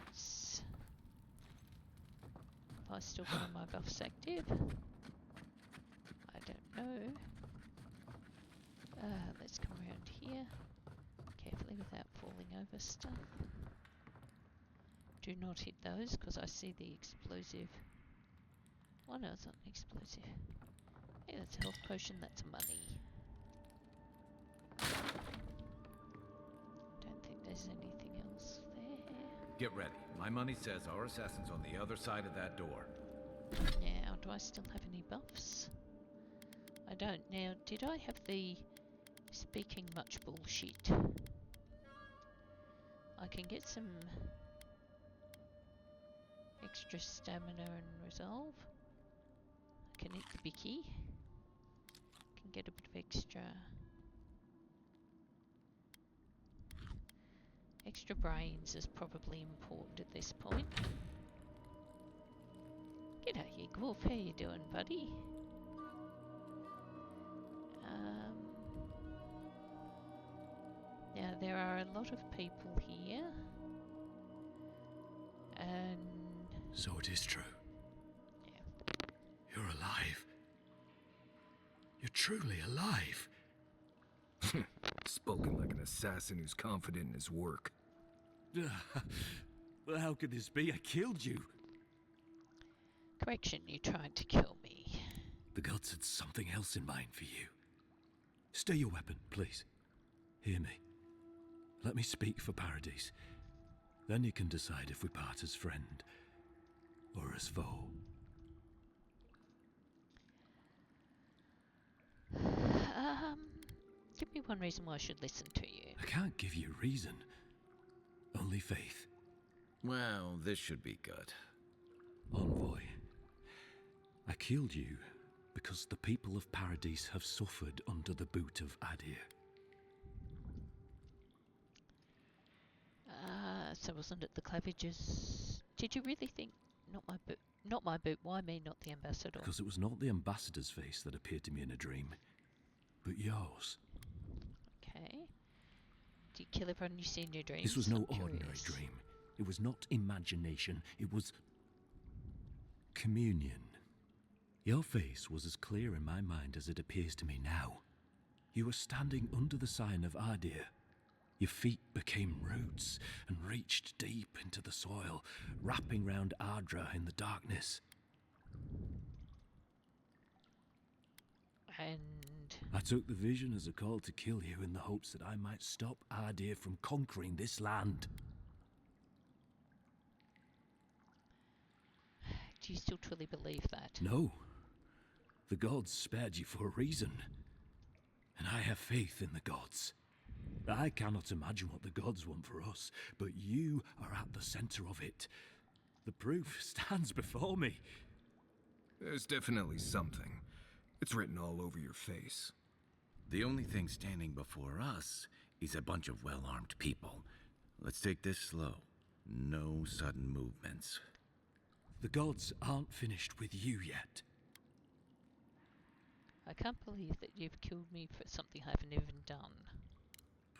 let's... have I still got all my buffs active? I don't know. Let's come around here carefully without falling over stuff. Do not hit those because I see the explosive. Oh no, it's not an explosive. Hey, that's a health potion, that's money. Don't think there's anything else there. Get ready. My money says our assassin's on the other side of that door. Now, do I still have any buffs? I don't. Now, did I have the speaking much bullshit? I can get some extra stamina and resolve. I can eat the bicky. Can get a bit of extra brains is probably important at this point. G'day, Igwolf. How you doing, buddy? Now there are a lot of people here, and so it is true. Yeah. You're alive. You're truly alive. Spoken like an assassin who's confident in his work. Well, how could this be? I killed you. Correction, you tried to kill me. The gods had something else in mind for you. Stay your weapon, please. Hear me. Let me speak for Paradise. Then you can decide if we part as friend or as foe. Give me one reason why I should listen to you. I can't give you reason. Only faith. Well, this should be good. Envoy, I killed you because the people of Paradise have suffered under the boot of Adir. So wasn't it the Claviges? Did you really think, not my boot, why me, not the ambassador? Because it was not the ambassador's face that appeared to me in a dream, but yours. Okay. Do you kill everyone you see in your dreams? This was no I'm ordinary curious. dream. It was not imagination. It was communion. Your face was as clear in my mind as it appears to me now. You were standing under the sign of Adir. Your feet became roots and reached deep into the soil, wrapping round Ardra in the darkness. And I took the vision as a call to kill you in the hopes that I might stop Adir from conquering this land. do you still truly believe that? No. The gods spared you for a reason. And I have faith in the gods. I cannot imagine what the gods want for us, but you are at the center of it. The proof stands before me. There's definitely something. It's written all over your face. The only thing standing before us is a bunch of well-armed people. Let's take this slow. No sudden movements. The gods aren't finished with you yet. I can't believe that you've killed me for something I haven't even done.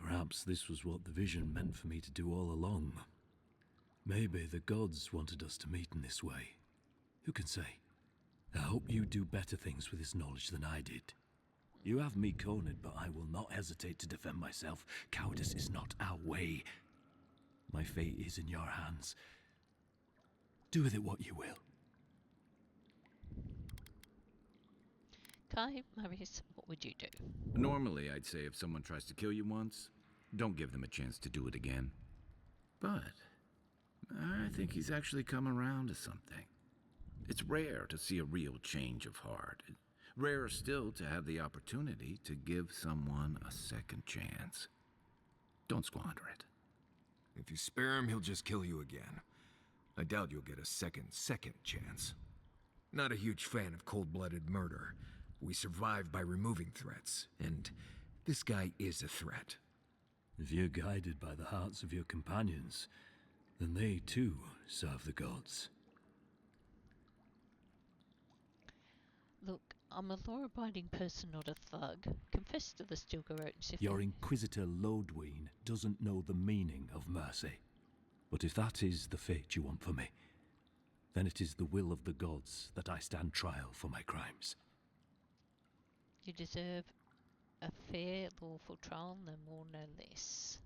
Perhaps this was what the vision meant for me to do all along. Maybe the gods wanted us to meet in this way. Who can say? I hope you do better things with this knowledge than I did. You have me cornered, but I will not hesitate to defend myself. Cowardice is not our way. My fate is in your hands. Do with it what you will. Kai, Marius, what would you do? Normally, I'd say if someone tries to kill you once, don't give them a chance to do it again. But I think he's actually come around to something. It's rare to see a real change of heart. Rarer still to have the opportunity to give someone a second chance. Don't squander it. If you spare him, he'll just kill you again. I doubt you'll get a second chance. Not a huge fan of cold-blooded murder. We survive by removing threats, and this guy is a threat. If you're guided by the hearts of your companions, then they too serve the gods. Look, I'm a law-abiding person, not a thug. Confess to the Stilgarrotes if Your Inquisitor Lodween doesn't know the meaning of mercy. But if that is the fate you want for me, then it is the will of the gods that I stand trial for my crimes. you deserve a fair, lawful trial, no more, no less.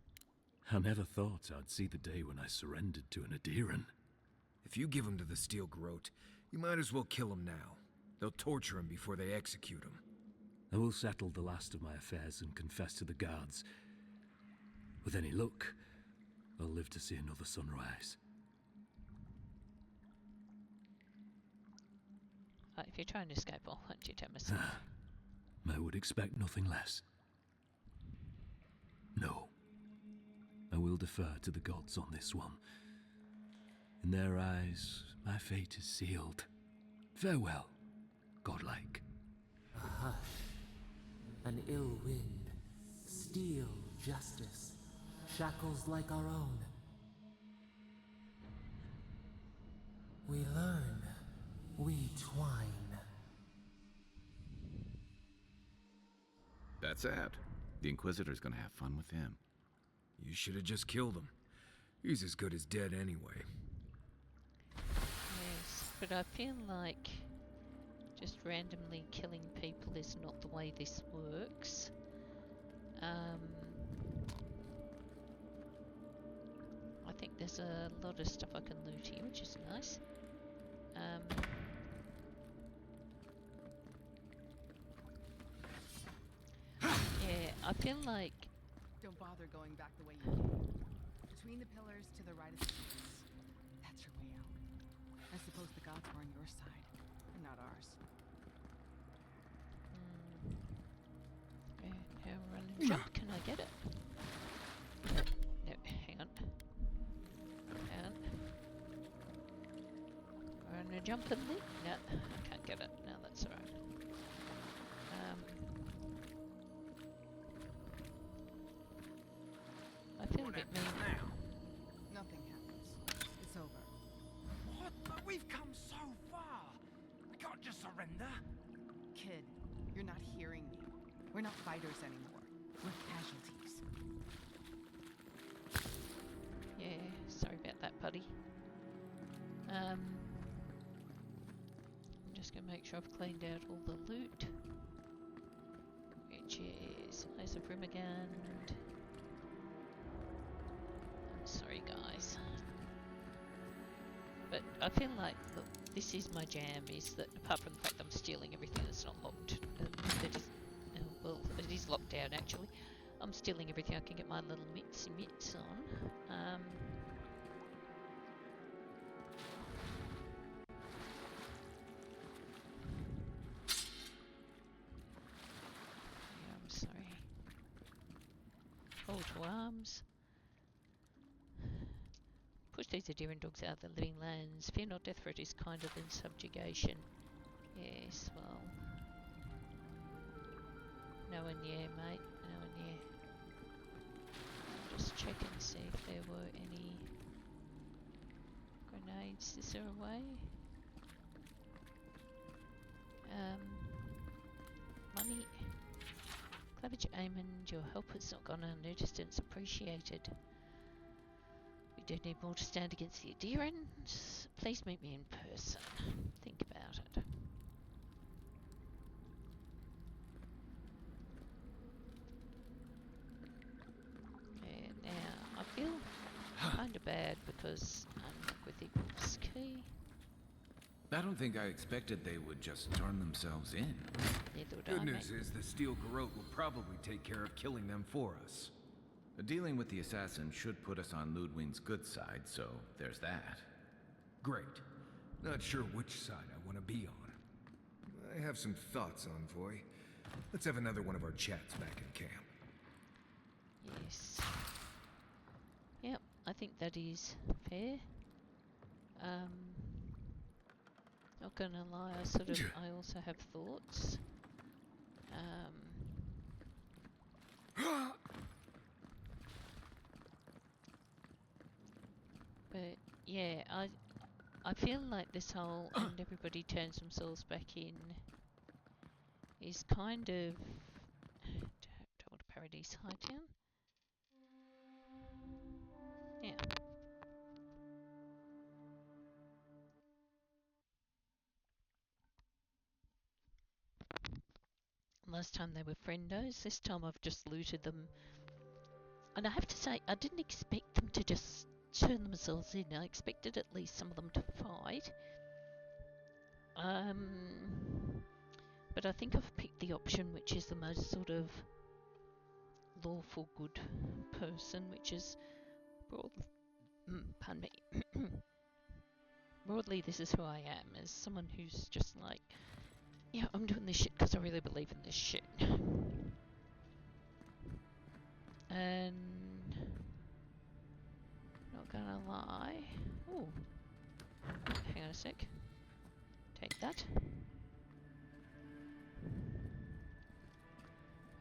I never thought I'd see the day when I surrendered to an Adiran. If you give him to the Steel Garrote, you might as well kill him now. They'll torture him before they execute him. I will settle the last of my affairs and confess to the guards. With any luck, I'll live to see another sunrise. Right, if you're trying to escape, I'll hunt you down myself. I would expect nothing less. No. I will defer to the gods on this one. In their eyes, my fate is sealed. Farewell, godlike. A hush, an ill wind, steel justice, shackles like our own. We learn, we twine. That's sad. The Inquisitor's gonna have fun with him. You should have just killed him. He's as good as dead anyway. Yes, but I feel like just randomly killing people is not the way this works. I think there's a lot of stuff I can loot here, which is nice. Yeah, I feel like Don't bother going back the way you came. Between the pillars to the right of the trees. That's your way out. I suppose the gods were on your side, and not ours. Now run and jump. Can I get it? No, hang on. Hang on. Run and jump and leap. No, I can't get it. No, that's alright. I feel a bit mean. Nothing happens. It's over. What? But we've come so far. We can't just surrender. Kid, you're not hearing me. We're not fighters anymore. We're casualties. Yeah, sorry about that, buddy. I'm just gonna make sure I've cleaned out all the loot. Which is Ice of Rimagand. I'm sorry, guys. But I feel like, look, this is my jam, is that apart from the fact I'm stealing everything that's not locked, that is, well, it is locked down actually. I'm stealing everything I can get my little mitts on. Yeah, I'm sorry. Call to arms. Push these adherent dogs out of the living lands. Fear not, death threat is kinder than subjugation. Yes, well. No one near, mate. No one near. Just check and see if there were any grenades this way. Money. Cleverage Amond, your help has not gone unnoticed and it's appreciated. We do need more to stand against the adherents. Please meet me in person. Think about it. Yeah, now I feel kind of bad because I'm not with Ikovsky. I don't think I expected they would just turn themselves in. Neither would Good I, news mate. is the Steel Garrote will probably take care of killing them for us. Dealing with the assassin should put us on Ludwig's good side, so there's that. Great. Not sure which side I want to be on. I have some thoughts, Envoy. Let's have another one of our chats back in camp. Yes. Yep, I think that is fair. Not gonna lie, I also have thoughts. But yeah, I feel like this whole and everybody turns themselves back in is kind of don't want to Paradise Hightown. Yeah. Last time they were friendos, this time I've just looted them. And I have to say, I didn't expect them to just turn themselves in. I expected at least some of them to fight. But I think I've picked the option which is the most sort of lawful good person, which is pardon me. Broadly, this is who I am, as someone who's just like, yeah, I'm doing this shit because I really believe in this shit. And not gonna lie. Ooh. Hang on a sec. Take that.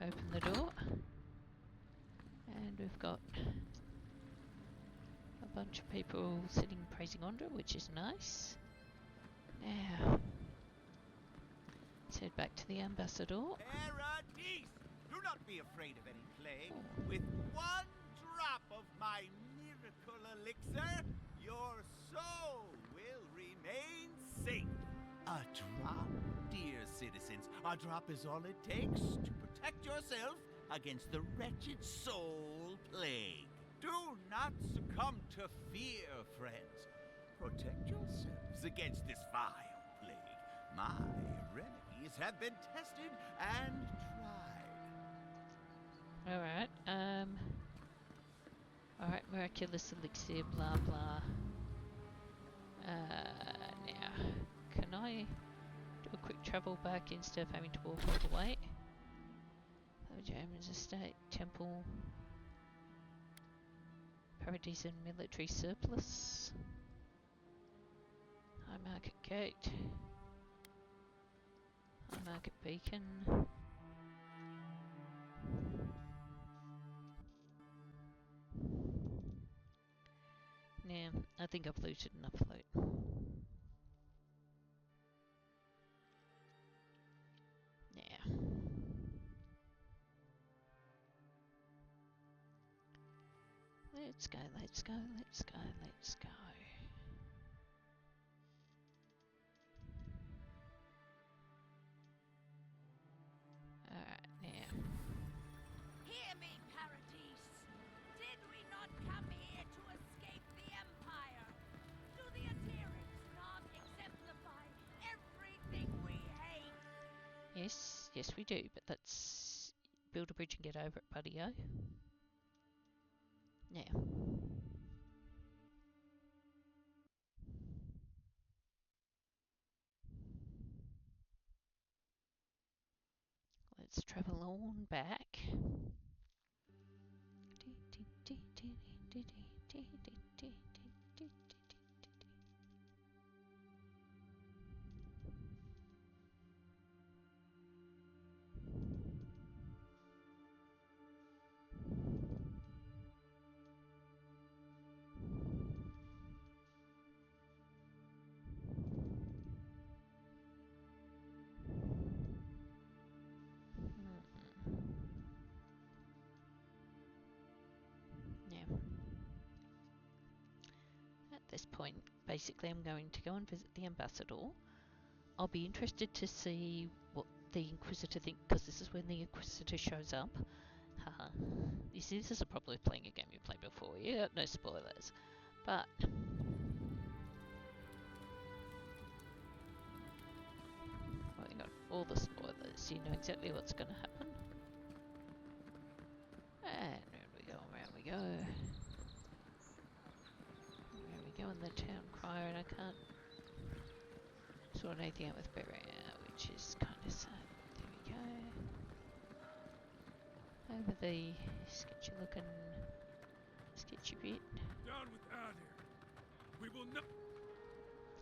Open the door. And we've got a bunch of people sitting praising Andra, which is nice. Now, let's head back to the ambassador. Paradise! Do not be afraid of any plague. With one drop of my miracle elixir, your soul will remain safe. A drop, dear citizens. A drop is all it takes to protect yourself against the wretched soul plague. Do not succumb to fear, friends. Protect yourselves against this vile plague. My remedies have been tested and tried. Alright, Alright, miraculous elixir, blah blah. Now, can I do a quick travel back instead of having to walk all the way? German's estate, temple, Paradise and military surplus. High Market Gate. High Market Beacon. Now, I think I've looted enough loot. Yeah. Let's go, let's go, let's go, let's go. Alright, now. Hear me, Paradise. Did we not come here to escape the Empire? Do the adherents not exemplify everything we hate? Yes, yes we do, but let's build a bridge and get over it, buddy-o. Now. Let's travel on back. At this point, basically I'm going to go and visit the ambassador. I'll be interested to see what the Inquisitor thinks, because this is when the Inquisitor shows up. Haha. You see, this is probably playing a game you played before. Yeah, no spoilers. But well, you got all the spoilers. You know exactly what's going to happen. And around we go, around we go. There we go in the town crier, and I can't sort anything out with Beria, which is kind of sad. There we go. Over the sketchy bit. Down with Adir. We will not.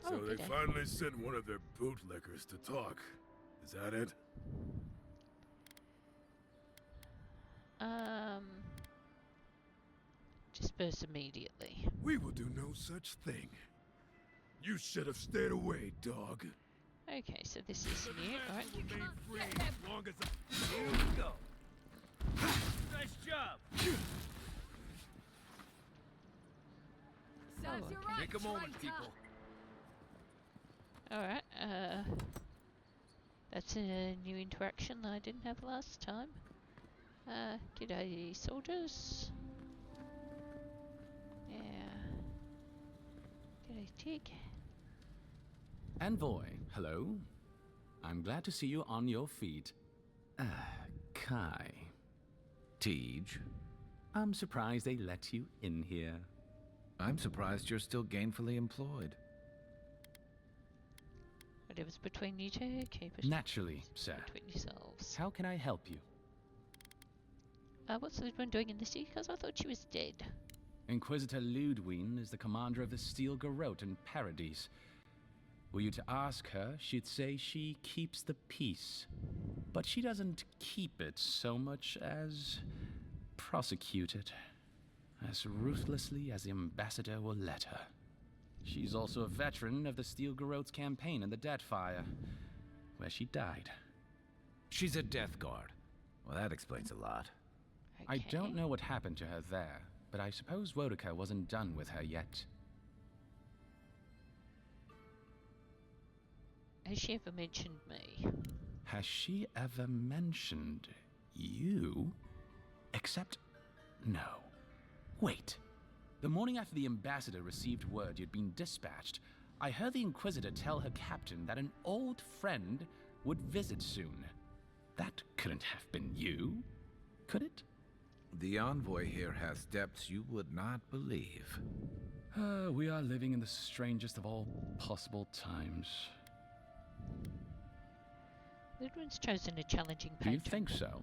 So they finally sent one of their bootlickers to talk. Is that it? Disperse immediately. We will do no such thing. You should have stayed away, dog. Okay, so this is new. Alright. Remain free as long as Here we go. Nice job. Serves you right, Take a moment, traitor. people. Alright, that's a new interaction that I didn't have last time. G'day, soldiers. Yeah. G'day, Tig. Envoy, hello. I'm glad to see you on your feet. Kai. Tej. I'm surprised they let you in here. I'm surprised you're still gainfully employed. Whatever's between you two, keep it Naturally, sir. between yourselves. How can I help you? What's Ludwig doing in the city? Because I thought she was dead. Inquisitor Ludwig is the commander of the Steel Garrote in Paradise. Were you to ask her, she'd say she keeps the peace. But she doesn't keep it so much as prosecute it. As ruthlessly as the ambassador will let her. She's also a veteran of the Steel Garrote's campaign in the Deathfire, where she died. She's a Death Guard. Well, that explains a lot. I don't know what happened to her there, but I suppose Wodica wasn't done with her yet. Has she ever mentioned me? Has she ever mentioned you? Except, no. Wait. The morning after the ambassador received word you'd been dispatched, I heard the Inquisitor tell her captain that an old friend would visit soon. That couldn't have been you, could it? The envoy here has depths you would not believe. We are living in the strangest of all possible times. Ludwig's chosen a challenging Do you patron. think so?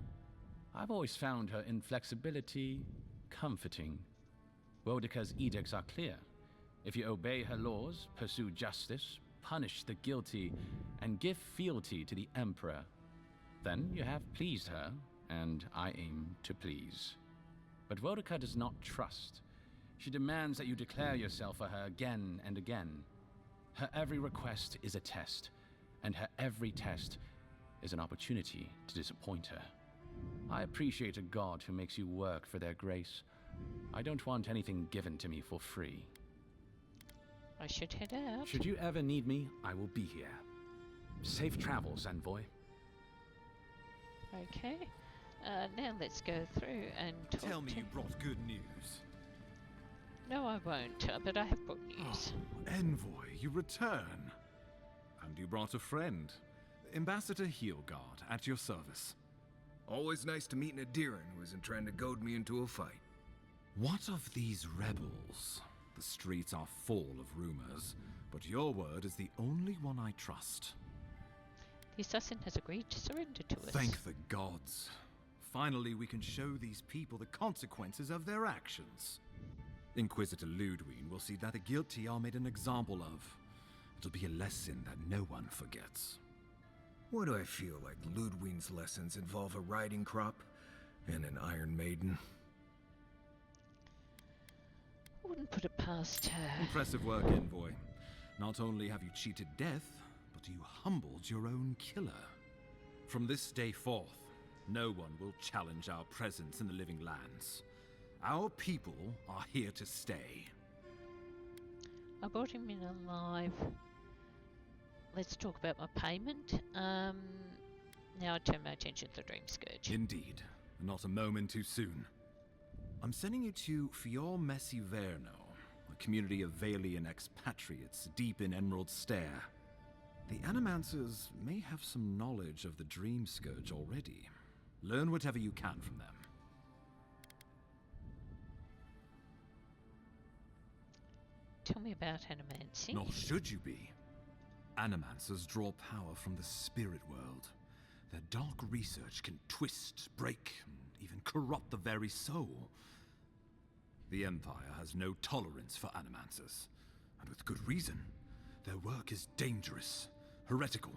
I've always found her inflexibility comforting. Boudica's edicts are clear. If you obey her laws, pursue justice, punish the guilty, and give fealty to the Emperor, then you have pleased her, and I aim to please. But Boudica does not trust. She demands that you declare yourself for her again and again. Her every request is a test, and her every test is an opportunity to disappoint her. I appreciate a god who makes you work for their grace. I don't want anything given to me for free. I should head out. Should you ever need me, I will be here. Safe travels, envoy. Okay. Now let's go through and talk Tell me to... you brought good news. No, I won't, but I have brought news. Oh, envoy, you return. And you brought a friend. Ambassador Heelguard, at your service. Always nice to meet an Adiran who isn't trying to goad me into a fight. What of these rebels? The streets are full of rumors, but your word is the only one I trust. The assassin has agreed to surrender to us. Thank the gods. Finally, we can show these people the consequences of their actions. Inquisitor Ludwig will see that the guilty are made an example of. It'll be a lesson that no one forgets. Why do I feel like Ludwig's lessons involve a riding crop and an Iron Maiden? I wouldn't put it past her. Impressive work, envoy. Not only have you cheated death, but you humbled your own killer. From this day forth, no one will challenge our presence in the living lands. Our people are here to stay. I brought him in alive. Let's talk about my payment. Now I turn my attention to the Dream Scourge. Indeed. Not a moment too soon. I'm sending you to Fior Messiverno, a community of Valian expatriates deep in Emerald Stair. The Animancers may have some knowledge of the Dream Scourge already. Learn whatever you can from them. Tell me about Animancy. Nor should you be. Animancers draw power from the spirit world. Their dark research can twist, break, and even corrupt the very soul. The Empire has no tolerance for Animancers, and with good reason. Their work is dangerous, heretical.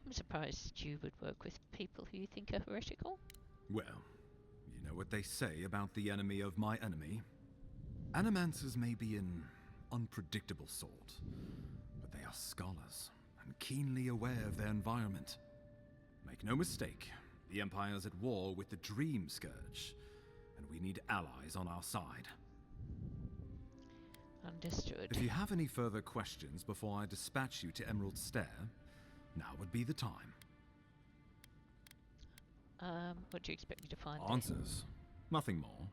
I'm surprised you would work with people who you think are heretical. Well, you know what they say about the enemy of my enemy. Animancers may be an unpredictable sort, but they are scholars and keenly aware of their environment. Make no mistake, the Empire's at war with the Dream Scourge, and we need allies on our side. Understood. If you have any further questions before I dispatch you to Emerald Stair, now would be the time. What do you expect me to find? Answers. Nothing more.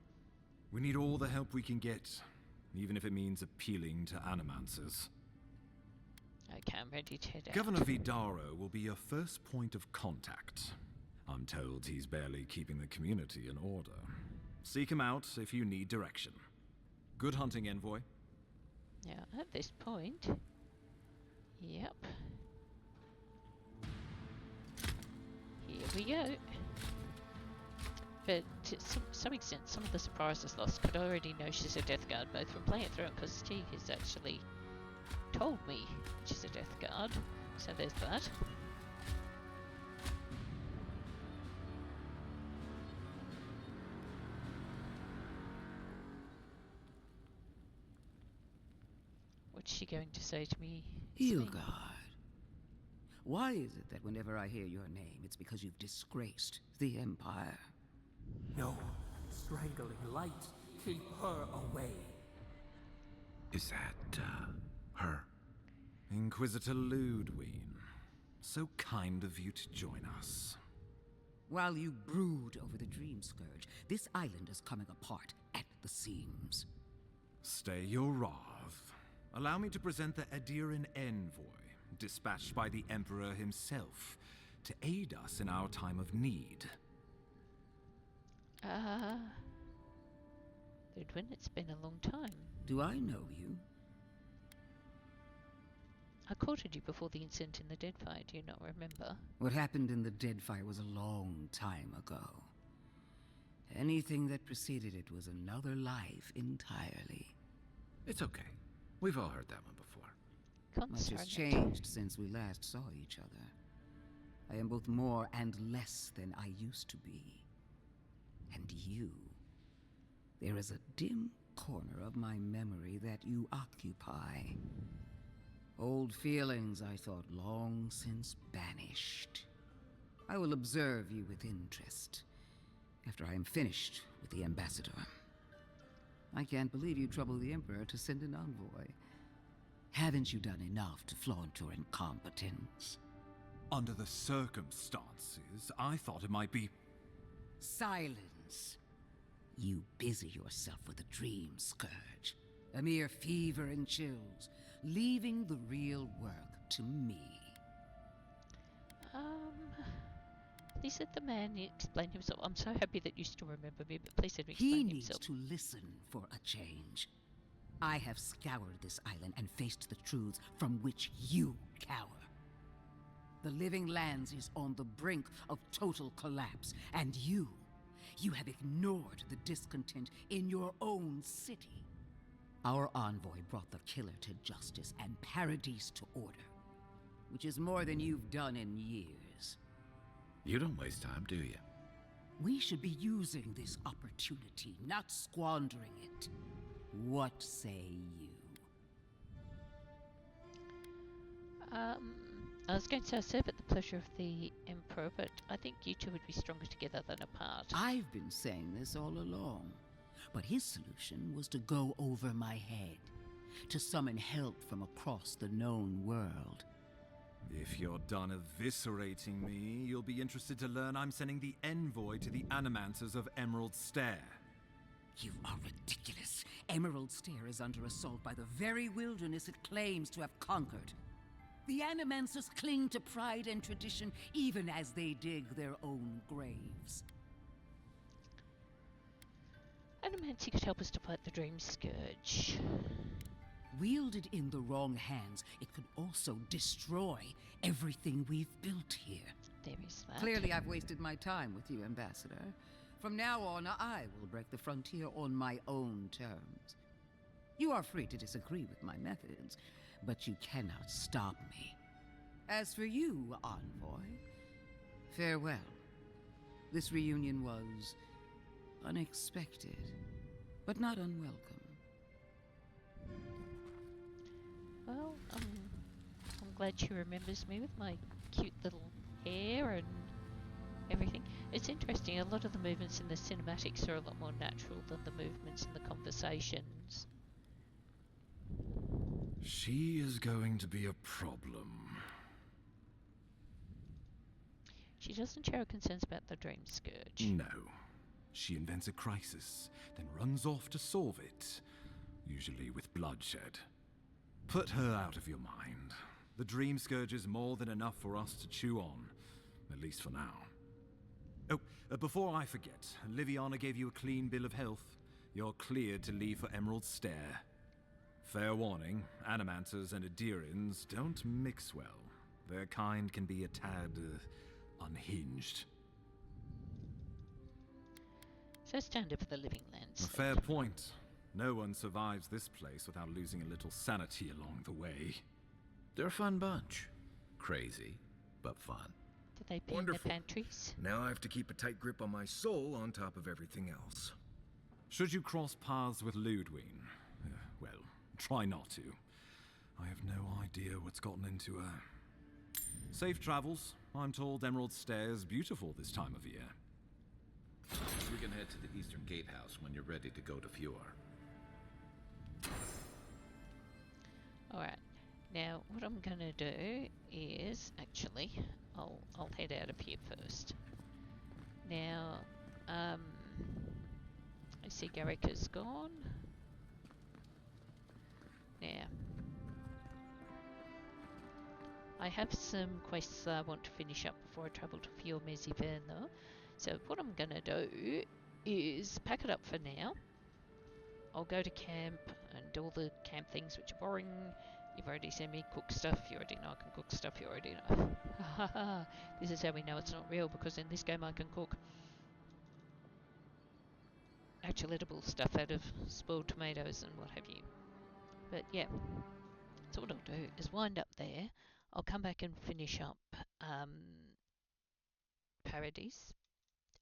We need all the help we can get, even if it means appealing to Animancers. Okay, I'm ready to head out. Governor Vidaro will be your first point of contact. I'm told he's barely keeping the community in order. Seek him out if you need direction. Good hunting, envoy. Now, at this point... Yep. Here we go. But to some extent, some of the surprises lost could already know she's a Death Guard, both from playing it through and because Steve has actually told me she's a Death Guard. So there's that. What's she going to say to me? Heelguard. Why is it that whenever I hear your name, it's because you've disgraced the Empire? No. Strangling light. Keep her away. Is that, her? Inquisitor Ludwig. So kind of you to join us. While you brood over the Dream Scourge, this island is coming apart at the seams. Stay your wrath. Allow me to present the Adiran envoy, dispatched by the Emperor himself, to aid us in our time of need. Ludwin, it's been a long time. Do I know you? I courted you before the incident in the Deadfire, do you not remember? What happened in the Deadfire was a long time ago. Anything that preceded it was another life entirely. It's okay. We've all heard that one before. Much has changed since we last saw each other. I am both more and less than I used to be. And you. There is a dim corner of my memory that you occupy. Old feelings I thought long since banished. I will observe you with interest after I am finished with the ambassador. I can't believe you troubled the Emperor to send an envoy. Haven't you done enough to flaunt your incompetence? Under the circumstances, I thought it might be... Silence. You busy yourself with a dream scourge. A mere fever and chills, leaving the real work to me. Please let the man explain himself. I'm so happy that you still remember me, but please let him explain himself. He needs to listen for a change. I have scoured this island and faced the truths from which you cower. The Living Lands is on the brink of total collapse, and you have ignored the discontent in your own city. Our envoy brought the killer to justice and Paradise to order, which is more than you've done in years. You don't waste time, do you? We should be using this opportunity, not squandering it. What say you? I was going to say I serve at the pleasure of the Emperor, but I think you two would be stronger together than apart. I've been saying this all along, but his solution was to go over my head, to summon help from across the known world. If you're done eviscerating me, you'll be interested to learn I'm sending the envoy to the Animancers of Emerald Stair. You are ridiculous. Emerald Stair is under assault by the very wilderness it claims to have conquered. The Animancers cling to pride and tradition even as they dig their own graves. Animancy could help us to fight the Dream Scourge. Wielded in the wrong hands, it could also destroy everything we've built here. There is that. Clearly I've wasted my time with you, Ambassador. From now on, I will break the frontier on my own terms. You are free to disagree with my methods, but you cannot stop me. As for you, Envoy, farewell. This reunion was unexpected, but not unwelcome. Well, I'm glad she remembers me with my cute little hair and everything. It's interesting, a lot of the movements in the cinematics are a lot more natural than the movements in the conversations. She is going to be a problem. She doesn't share her concerns about the Dream Scourge. No. She invents a crisis, then runs off to solve it, usually with bloodshed. Put her out of your mind. The Dream Scourge is more than enough for us to chew on, at least for now. Oh, before I forget, Liviana gave you a clean bill of health. You're cleared to leave for Emerald Stair. Fair warning, Animancers and Adirians don't mix well. Their kind can be a tad unhinged. So standard for the Living Lands. A fair point. No one survives this place without losing a little sanity along the way. They're a fun bunch. Crazy, but fun. Do they pee in their pantries? Now I have to keep a tight grip on my soul on top of everything else. Should you cross paths with Ludwin, well, try not to. I have no idea what's gotten into her. Safe travels. I'm told Emerald Stair's beautiful this time of year. We can head to the Eastern Gatehouse when you're ready to go to Fjord. Alright, now what I'm gonna do is, actually, I'll head out of here first. Now, I see Garrick is gone. Now, I have some quests that I want to finish up before I travel to Fior Mesiverno. So what I'm gonna do is pack it up for now. I'll go to camp and do all the camp things which are boring. You've already seen me cook stuff. You already know I can cook stuff. You already know. This is how we know it's not real, because in this game I can cook actual edible stuff out of spoiled tomatoes and what have you. But yeah, so what I'll do is wind up there. I'll come back and finish up Paradise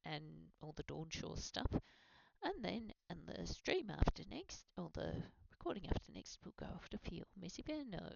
and all the Dawnshore stuff. And then in the stream after next, or the recording after next, we'll go off to Feel Missy Verno.